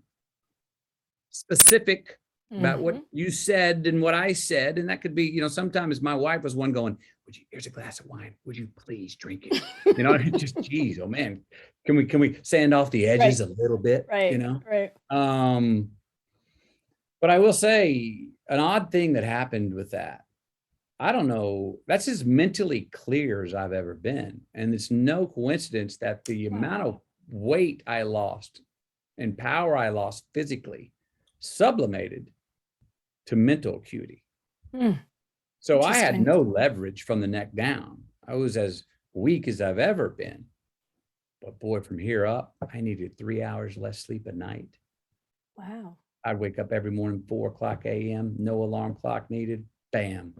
specific about what you said and what I said. And that could be, sometimes my wife was one going, here's a glass of wine. Would you please drink it? Just, geez, oh man, can we sand off the edges a little bit? Right. But I will say an odd thing that happened with that. I don't know. That's as mentally clear as I've ever been. And it's no coincidence that the amount of weight I lost and power I lost physically sublimated to mental acuity. So I had no leverage from the neck down. I was as weak as I've ever been. But boy, from here up, I needed 3 hours less sleep a night. Wow. I'd wake up every morning, 4:00 a.m., no alarm clock needed. Bam.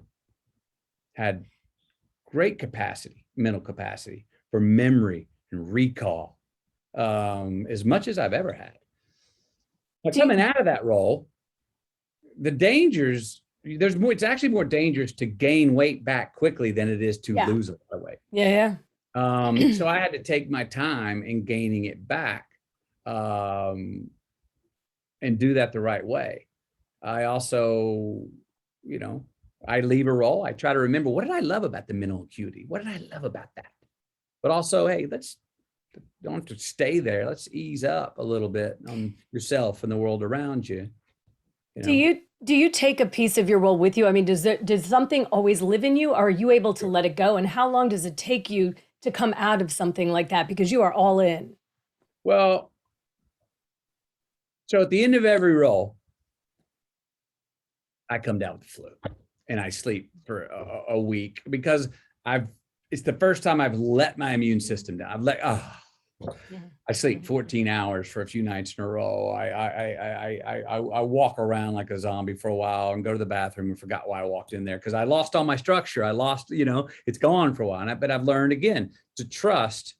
Had great capacity, mental capacity for memory and recall, as much as I've ever had. But coming out of that role, the dangers, it's actually more dangerous to gain weight back quickly than it is to lose a lot of weight. Yeah. So I had to take my time in gaining it back, and do that the right way. I also, I leave a role, I try to remember, what did I love about the mental acuity? What did I love about that? But also, hey, don't have to stay there. Let's ease up a little bit on yourself and the world around you. You Do know, you take a piece of your role with you? I mean, does something always live in you, or are you able to let it go? And how long does it take you to come out of something like that? Because you are all in. well, so at the end of every role, I come down with the flu and I sleep for a week because it's the first time I've let my immune system down. I sleep 14 hours for a few nights in a row. I walk around like a zombie for a while and go to the bathroom and forgot why I walked in there because I lost all my structure. I lost, it's gone for a while. But I've learned again to trust.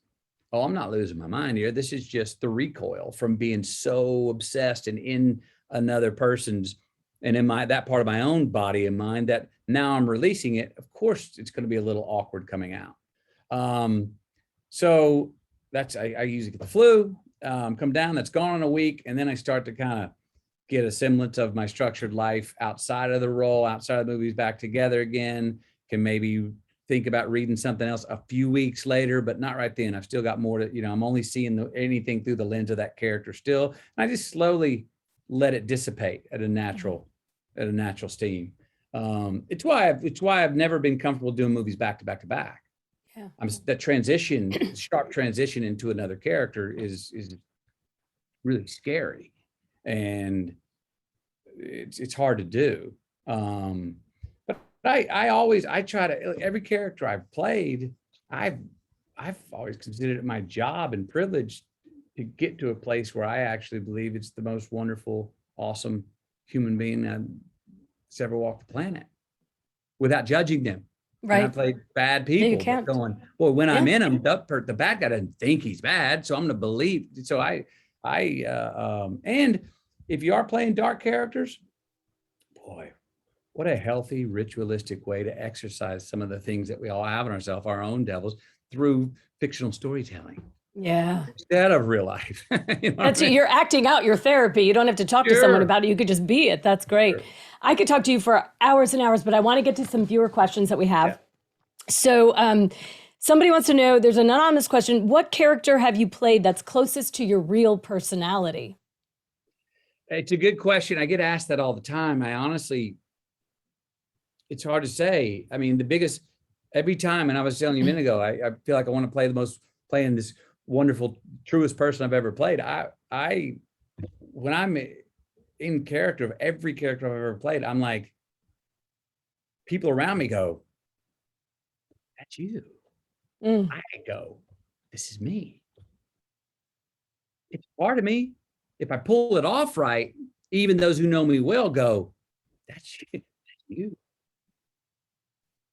Oh, I'm not losing my mind here. This is just the recoil from being so obsessed and in another person's and in that part of my own body and mind that now I'm releasing it. Of course, it's going to be a little awkward coming out. So I usually get the flu, come down, that's gone in a week. And then I start to kind of get a semblance of my structured life outside of the role, outside of the movies, back together again, can maybe think about reading something else a few weeks later, but not right then. I've still got more to, I'm only seeing anything through the lens of that character still. And I just slowly let it dissipate at a natural steam. It's why I've never been comfortable doing movies back to back to back. Yeah. That sharp transition into another character is really scary, and it's hard to do. But I try to, every character I've played, I've always considered it my job and privilege to get to a place where I actually believe it's the most wonderful, awesome human being that's ever walked the planet without judging them. Right. And I played bad people. You can't. Going, well, when I'm in them, the bad guy doesn't think he's bad, so I'm going to believe. So and if you are playing dark characters, boy, what a healthy, ritualistic way to exercise some of the things that we all have in ourselves, our own devils, through fictional storytelling. Yeah. Instead of real life. You're acting out your therapy. You don't have to talk to someone about it. You could just be it. That's great. Sure. I could talk to you for hours and hours, but I want to get to some viewer questions that we have. Yeah. So somebody wants to know, there's an anonymous question. What character have you played that's closest to your real personality? It's a good question. I get asked that all the time. It's hard to say. I mean, every time, and I was telling you a minute ago, I feel like I want to playing this wonderful, truest person I've ever played. When I'm in character of every character I've ever played, I'm like, people around me go, that's you. I go, this is me. It's part of me. If I pull it off right, even those who know me well go, that's you. That's you.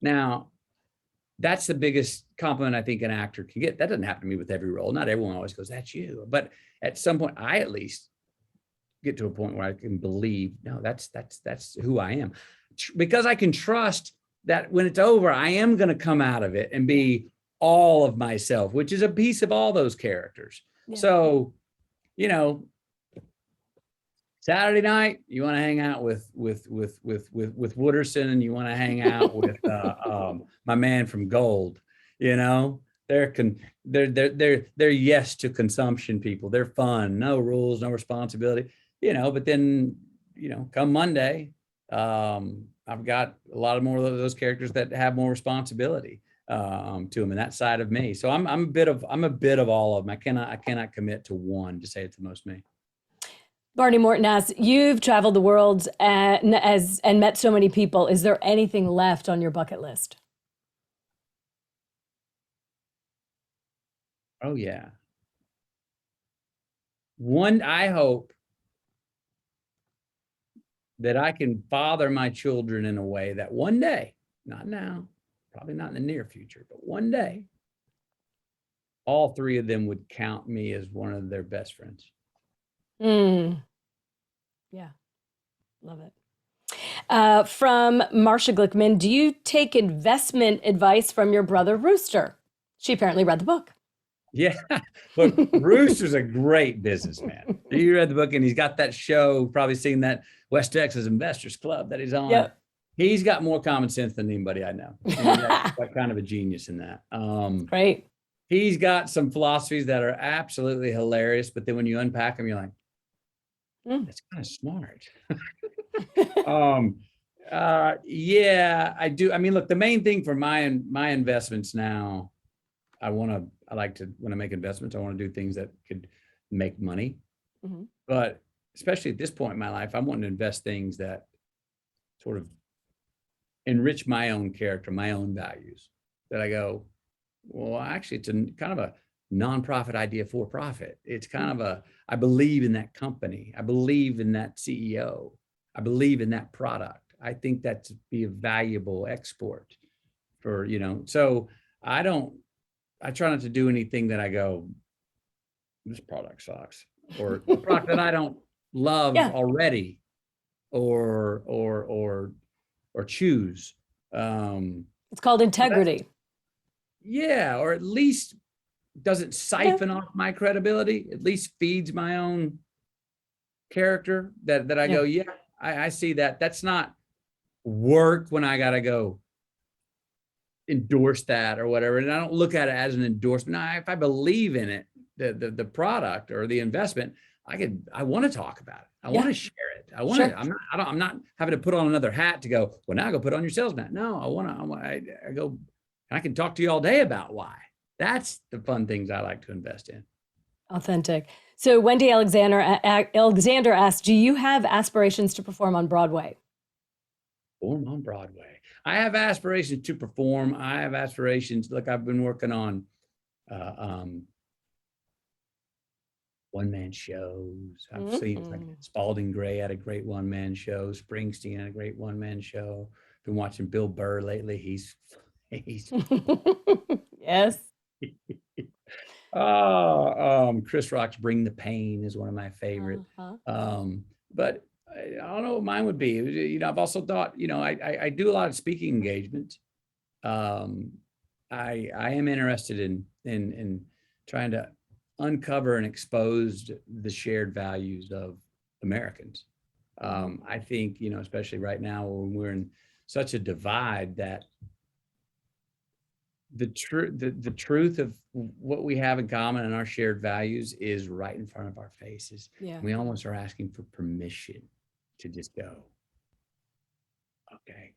Now, that's the biggest compliment I think an actor can get. That doesn't happen to me with every role. Not everyone always goes, that's you. But at some point, I at least get to a point where I can believe, no, that's who I am. Because I can trust that when it's over, I am going to come out of it and be all of myself, which is a piece of all those characters. Yeah. So, Saturday night, you want to hang out with Wooderson, and you want to hang out with my man from Gold. They're yes to consumption people. They're fun, no rules, no responsibility. But then come Monday, I've got a lot of more of those characters that have more responsibility to them, and that side of me. So I'm a bit of all of them. I cannot commit to one to say it's the most me. Barney Morton asks, you've traveled the world and met so many people. Is there anything left on your bucket list? Oh, yeah. I hope that I can father my children in a way that one day, not now, probably not in the near future, but one day, all three of them would count me as one of their best friends. Yeah, love it. From Marcia Glickman, do you take investment advice from your brother Rooster? She apparently read the book. Yeah, look, Rooster's a great businessman. You read the book, and he's got that show, probably seen that West Texas Investors Club that he's on. Yep. He's got more common sense than anybody I know. And he's actually kind of a genius in that. Great. He's got some philosophies that are absolutely hilarious, but then when you unpack them, you're like, that's kind of smart. Yeah, I do. I mean, look, the main thing for my investments now, when I make investments, I want to do things that could make money. But especially at this point in my life, I want to invest things that sort of enrich my own character, my own values, that I go, well, actually, it's kind of a nonprofit idea for profit. It's kind of I believe in that company. I believe in that CEO. I believe in that product. I think that's be a valuable export for, so I try not to do anything that I go, this product sucks, or a product that I don't love already or choose. It's called integrity. Yeah, or at least doesn't siphon off my credibility, at least feeds my own character that I go, I see that. That's not work when I gotta go endorse that or whatever. And I don't look at it as an endorsement. Now, if I believe in it, the product or the investment, I want to talk about it. I want to share it. I want to, I'm not having to put on another hat to go, well, now go put on your salesman hat. No, I go, I can talk to you all day about why. That's the fun things I like to invest in. Authentic. So Wendy Alexander asked, do you have aspirations to perform on Broadway? Perform on Broadway. I have aspirations to perform. I have aspirations. Look, I've been working on one-man shows. I've seen like Spalding Gray had a great one-man show. Springsteen had a great one-man show. Been watching Bill Burr lately. He's yes. Chris Rock's Bring the Pain is one of my favorite. But I don't know what mine would be. I've also thought, I do a lot of speaking engagements. I am interested in trying to uncover and expose the shared values of Americans. I think, especially right now when we're in such a divide, that the truth of what we have in common and our shared values is right in front of our faces. Yeah. We almost are asking for permission to just go, okay,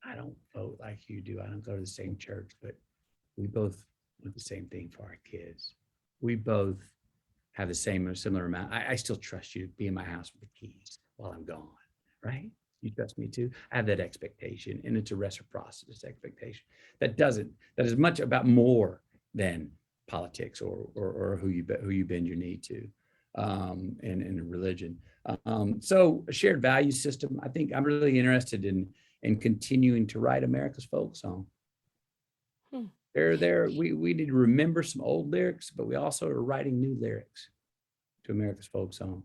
I don't vote like you do. I don't go to the same church, but we both want the same thing for our kids. We both have the same or similar amount. I still trust you to be in my house with the keys while I'm gone, right? You trust me too. I have that expectation, and it's a reciprocity expectation that is much about more than politics or who you bend your knee to, and religion. So a shared value system. I think I'm really interested in continuing to write America's folk song. We need to remember some old lyrics, but we also are writing new lyrics to America's folk song.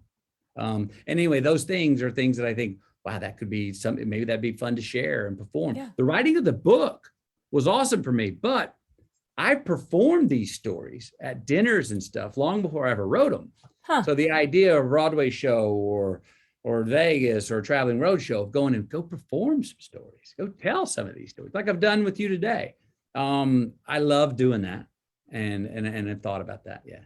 Anyway, those things are things that I think, wow, that could be something, maybe that'd be fun to share and perform. Yeah. The writing of the book was awesome for me, but I performed these stories at dinners and stuff long before I ever wrote them. So the idea of a Broadway show or Vegas or a traveling road show, going and go perform some stories, go tell some of these stories, like I've done with you today. I love doing that, and I thought about that. Yeah.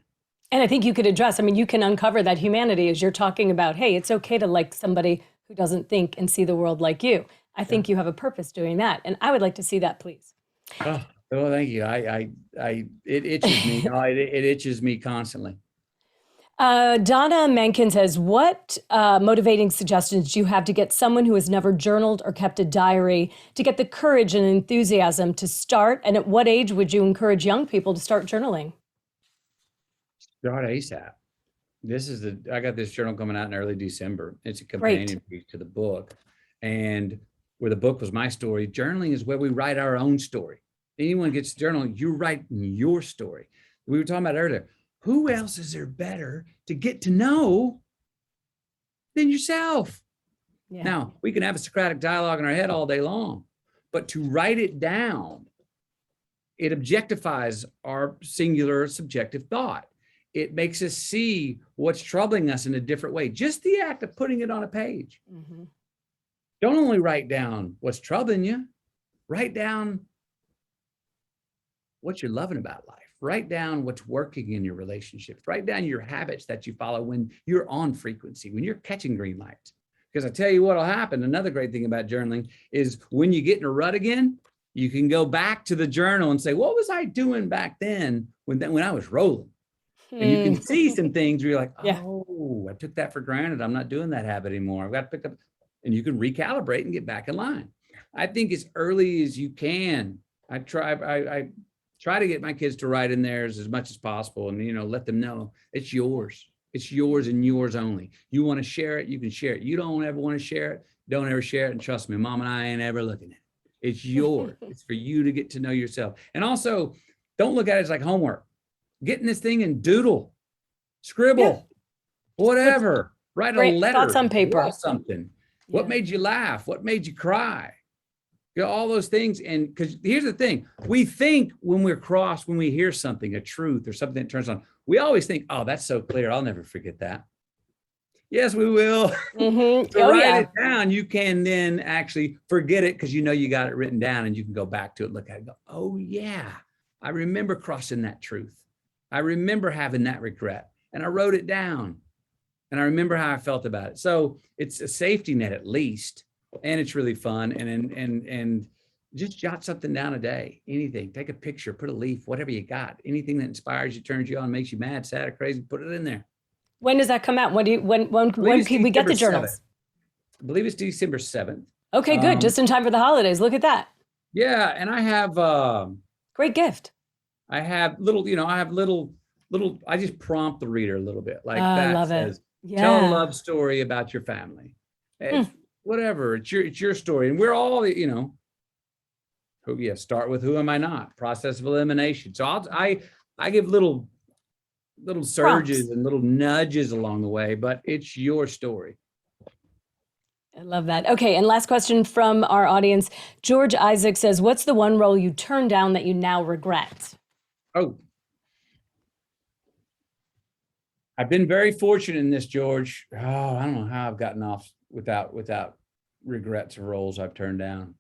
And I think you could address, you can uncover that humanity as you're talking about, hey, it's okay to like somebody who doesn't think and see the world like you. I think you have a purpose doing that. And I would like to see that, please. Oh, thank you. It itches me. It itches me constantly. Donna Menken says, what motivating suggestions do you have to get someone who has never journaled or kept a diary to get the courage and enthusiasm to start? And at what age would you encourage young people to start journaling? Start ASAP. I got this journal coming out in early December. It's a companion piece to the book. And where the book was my story, journaling is where we write our own story. Anyone gets journaling, you write your story. We were talking about earlier. Who else is there better to get to know than yourself? Yeah. Now, we can have a Socratic dialogue in our head all day long, but to write it down, it objectifies our singular subjective thought. It makes us see what's troubling us in a different way. Just the act of putting it on a page Don't only write down what's troubling you, write down what you're loving about life. Write down what's working in your relationships. Write down your habits that you follow when you're on frequency, when you're catching green lights. Because I tell you what'll happen. Another great thing about journaling is when you get in a rut again, you can go back to the journal and say, what was I doing back then when I was rolling? And you can see some things where you're like, oh, I took that for granted. I'm not doing that habit anymore. I've got to pick up, and you can recalibrate and get back in line. I think as early as you can, I try to get my kids to write in theirs as much as possible, and let them know it's yours. It's yours and yours only. You want to share it, you can share it. You don't ever want to share it, don't ever share it. And trust me, Mom and I ain't ever looking at it. It's yours. It's for you to get to know yourself. And also, don't look at it as like homework. Get in this thing and doodle, scribble, whatever. Write a letter. Thoughts on paper. Something. Yeah. What made you laugh? What made you cry? All those things. And because here's the thing, we think when we're crossed, when we hear something, a truth or something that turns on, we always think, oh, that's so clear. I'll never forget that. Yes, we will. Mm-hmm. So write it down. You can then actually forget it because you got it written down, and you can go back to it, look at it, and go, oh yeah, I remember crossing that truth. I remember having that regret, and I wrote it down, and I remember how I felt about it. So it's a safety net at least. And it's really fun. And just jot something down a day, anything, take a picture, put a leaf, whatever you got, anything that inspires you, turns you on, makes you mad, sad, or crazy, put it in there. When does that come out? When can we get the journals? 7th. I believe it's December 7th. Okay, good. Just in time for the holidays. Look at that. Yeah. And I have, great gift. I have little, I just prompt the reader a little bit. Like I that love says, it. Tell a love story about your family. Whatever, it's your story. And we're all, start with who am I not? Process of elimination. So I give little surges prompts and little nudges along the way, but it's your story. I love that. Okay, and last question from our audience. George Isaac says, what's the one role you turned down that you now regret? Oh, I've been very fortunate in this, George. Oh, I don't know how I've gotten off without regrets of roles I've turned down.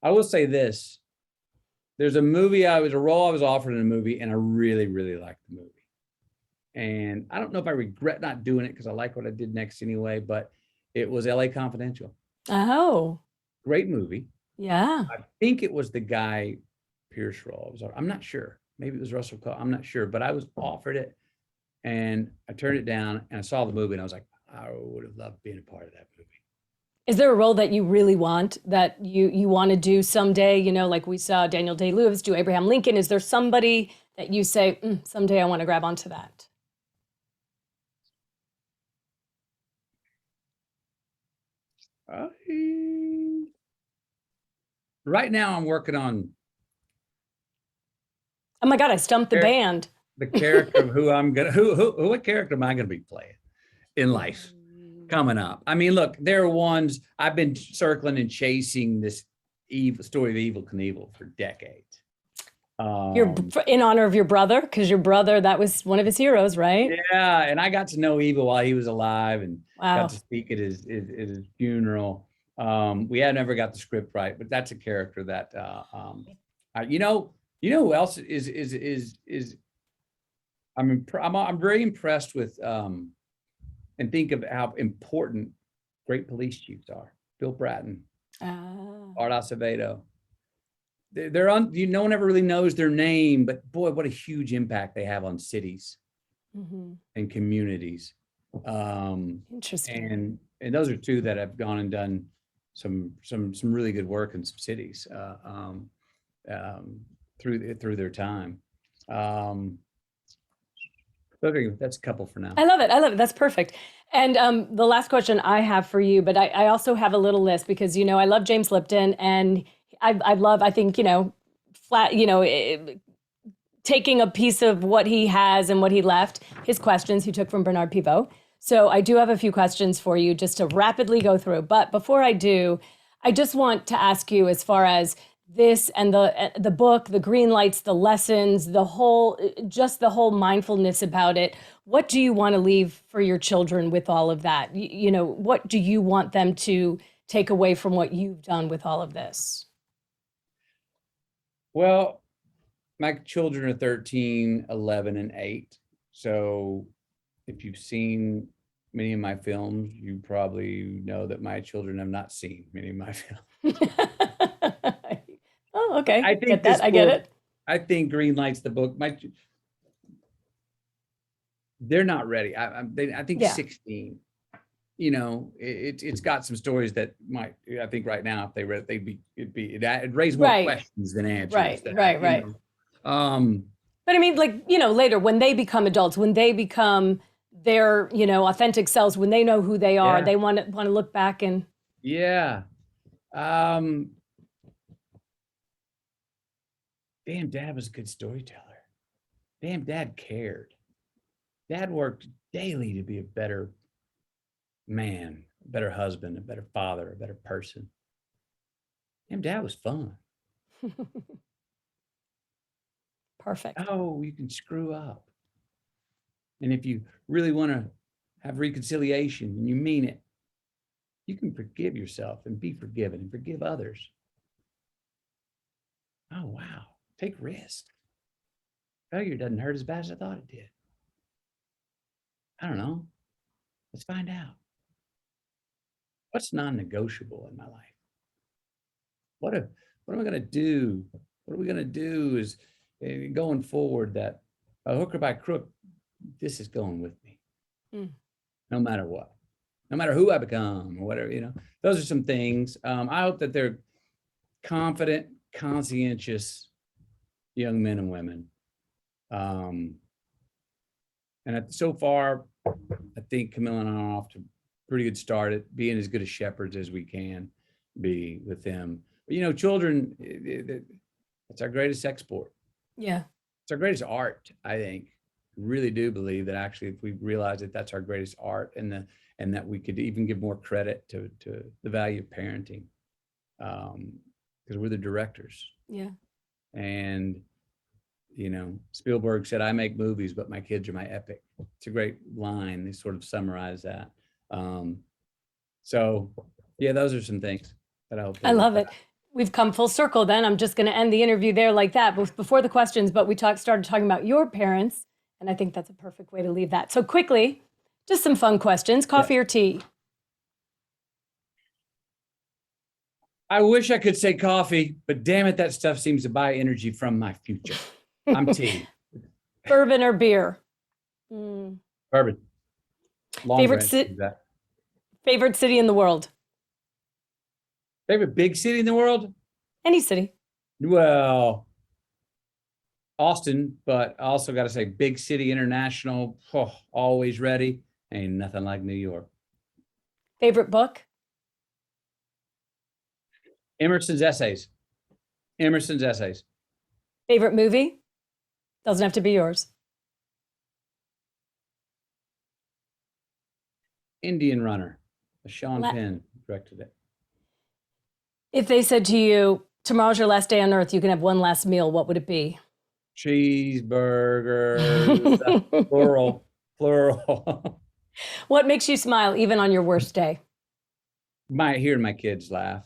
I will say this. There's a role I was offered in a movie, and I really, really liked the movie. And I don't know if I regret not doing it because I like what I did next anyway, but it was LA Confidential. Oh. Great movie. Yeah. I think it was the Guy Pearce role. I'm not sure. Maybe it was Russell Crowe. I'm not sure, but I was offered it and I turned it down, and I saw the movie and I was like, I would have loved being a part of that movie. Is there a role that you really want, that you want to do someday? Like we saw Daniel Day-Lewis do Abraham Lincoln. Is there somebody that you say, someday I want to grab onto that? Right now I'm working on. Oh my God, I stumped the band. The character of what character am I going to be playing in life coming up? I mean, look, there are ones I've been circling and chasing this story of Evel Knievel for decades. You're in honor of your brother, because your brother, that was one of his heroes, right? Yeah, and I got to know Evel while he was alive, and wow. got to speak at his funeral. We had never got the script right, but that's a character that who else is I'm very impressed with and think of how important great police chiefs are. Bill Bratton, Art Acevedo. No one ever really knows their name, but boy, what a huge impact they have on cities and communities. Interesting. And those are two that have gone and done some really good work in some cities through their time. That's a couple for now. I love it. That's perfect. And the last question I have for you, but I also have a little list because, I love James Lipton, and I think, taking a piece of what he has and what he left, his questions he took from Bernard Pivot. So I do have a few questions for you just to rapidly go through. But before I do, I just want to ask you, as far as this and the book, the Greenlights, the lessons, just the whole mindfulness about it. What do you want to leave for your children with all of that? What do you want them to take away from what you've done with all of this? Well, my children are 13, 11, and 8. So if you've seen many of my films, you probably know that my children have not seen many of my films. Oh, okay. I think Get that. this I get book, it. I think Greenlights, the book, they're not ready. I think Yeah. 16. It's got some stories that might, I think right now, if they read it, it'd raise more Right. questions than answers. Right. Um, But I mean, like, later when they become adults, when they become their, authentic selves, when they know who they are, yeah, they want to look back and yeah. Um, damn, Dad was a good storyteller. Damn, Dad cared. Dad worked daily to be a better man, a better husband, a better father, a better person. Damn, Dad was fun. perfect. Oh, you can screw up. And if you really want to have reconciliation and you mean it, you can forgive yourself and be forgiven and forgive others. Oh, wow. Take risk. Failure doesn't hurt as bad as I thought it did. I don't know. Let's find out. What's non-negotiable in my life? What am I going to do? What are we going to do is going forward that a hook or by crook, this is going with me. No matter what, no matter who I become or whatever, those are some things. I hope that they're confident, conscientious young men and women. And so far, I think Camilla and I are off to a pretty good start at being as good as shepherds as we can be with them. But children, it's our greatest export. Yeah. It's our greatest art, I think. Really do believe that actually, if we realize that that's our greatest art, and that we could even give more credit to the value of parenting, because we're the directors. Yeah. And Spielberg said, "I make movies, but my kids are my epic." It's a great line. They sort of summarize that. So yeah, those are some things that I hope. I love it. We've come full circle then. I'm just going to end the interview there like that, before the questions, but we started talking about your parents, and I think that's a perfect way to leave that. So quickly, just some fun questions. Coffee or tea? I wish I could say coffee, but damn it, that stuff seems to buy energy from my future. I'm tea. Bourbon or beer? Bourbon. Favorite city in the world? Favorite big city in the world? Any city. Well, Austin, but I also got to say big city international, always ready. Ain't nothing like New York. Favorite book? Emerson's Essays. Emerson's Essays. Favorite movie? Doesn't have to be yours. Indian Runner. Sean Penn directed it. If they said to you, tomorrow's your last day on earth, you can have one last meal, what would it be? Cheeseburger. Plural. What makes you smile even on your worst day? Hearing my kids laugh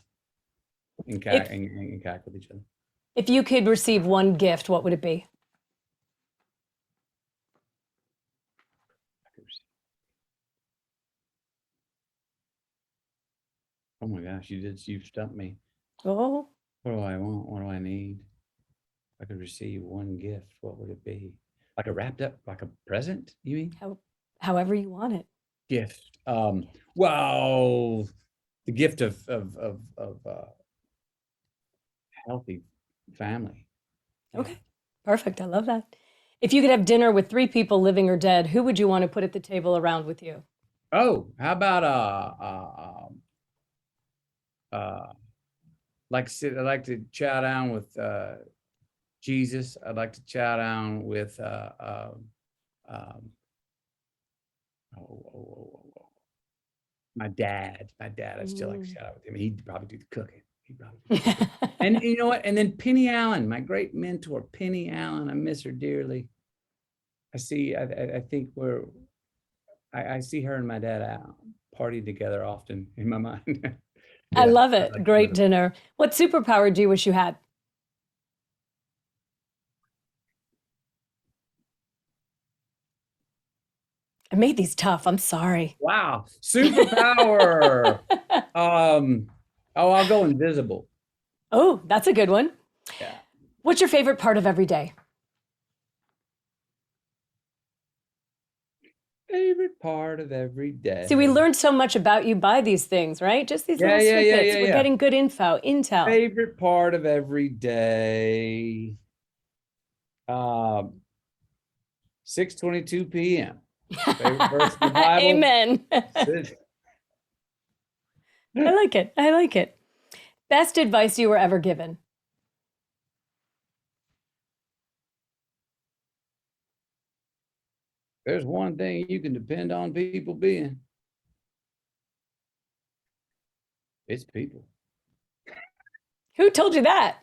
and cack with each other. If you could receive one gift, what would it be? Oh my gosh, you stumped me. Oh. What do I want? What do I need? If I could receive one gift, what would it be? Like a present, you mean? However you want it. Gift. Well, the gift of healthy family. Okay, perfect. I love that. If you could have dinner with 3 people, living or dead, who would you want to put at the table around with you? Oh, how about I'd like to chow down with Jesus. I'd like to chow down with my dad. I'd still like to shout out with him. He'd probably do the cooking. And you know what? And then Penny Allen, my great mentor, Penny Allen. I miss her dearly. I think I see her and my dad out party together often in my mind. I Yeah, love I it. like Great them. dinner. What superpower do you wish you had? I made these tough. I'm sorry. Wow, superpower. I'll go invisible. Oh, that's a good one. Yeah. What's your favorite part of every day? Favorite part of every See, we day. learned so much about you by these things, right? Just these Yeah, little yeah, yeah, snippets. yeah, We're yeah. getting good intel. Favorite part of every day. 6:22 p.m. Favorite verse in the Bible. Amen. I like it. I like it. Best advice you were ever given? There's one thing you can depend on people being. It's people. Who told you that?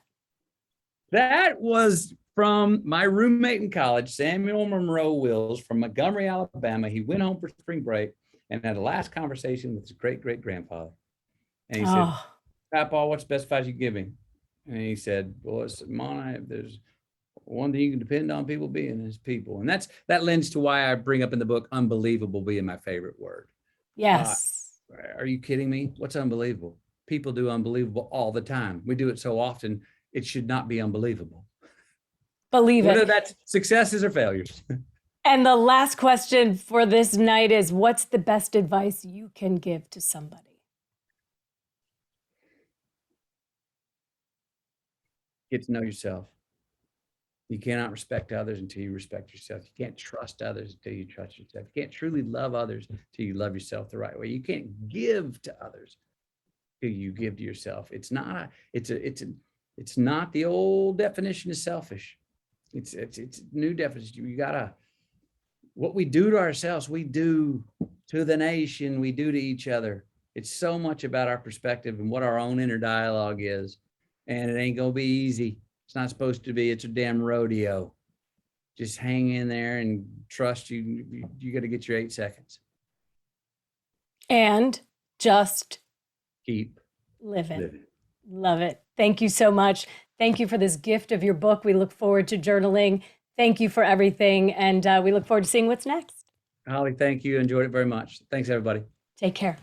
That was from my roommate in college, Samuel Monroe Wills from Montgomery, Alabama. He went home for spring break and had a last conversation with his great grandfather. And he said, Oh, Papa, what's the best advice you give him? And he said, well, Mona, if there's one thing you can depend on people being is people. And that lends to why I bring up in the book, unbelievable being my favorite word. yes. Are you kidding me? What's unbelievable? People do unbelievable all the time. We do it so often, it should not be unbelievable. Believe Whether it. that's successes or failures. And the last question for this night is, what's the best advice you can give to somebody? Get to know yourself. You cannot respect others until you respect yourself. You can't trust others until you trust yourself. You can't truly love others until you love yourself the right way. You can't give to others until you give to yourself. It's not the old definition of selfish. It's a new definition. What we do to ourselves, we do to the nation, we do to each other. It's so much about our perspective and what our own inner dialogue is. And it ain't gonna be easy. It's not supposed to be. It's a damn rodeo. Just hang in there and trust you. You got to get your 8 seconds. And just Keep living. living. Love it. Thank you so much. Thank you for this gift of your book. We look forward to journaling. Thank you for everything. And we look forward to seeing what's next. Holly, thank you. Enjoyed it very much. Thanks, everybody. Take care.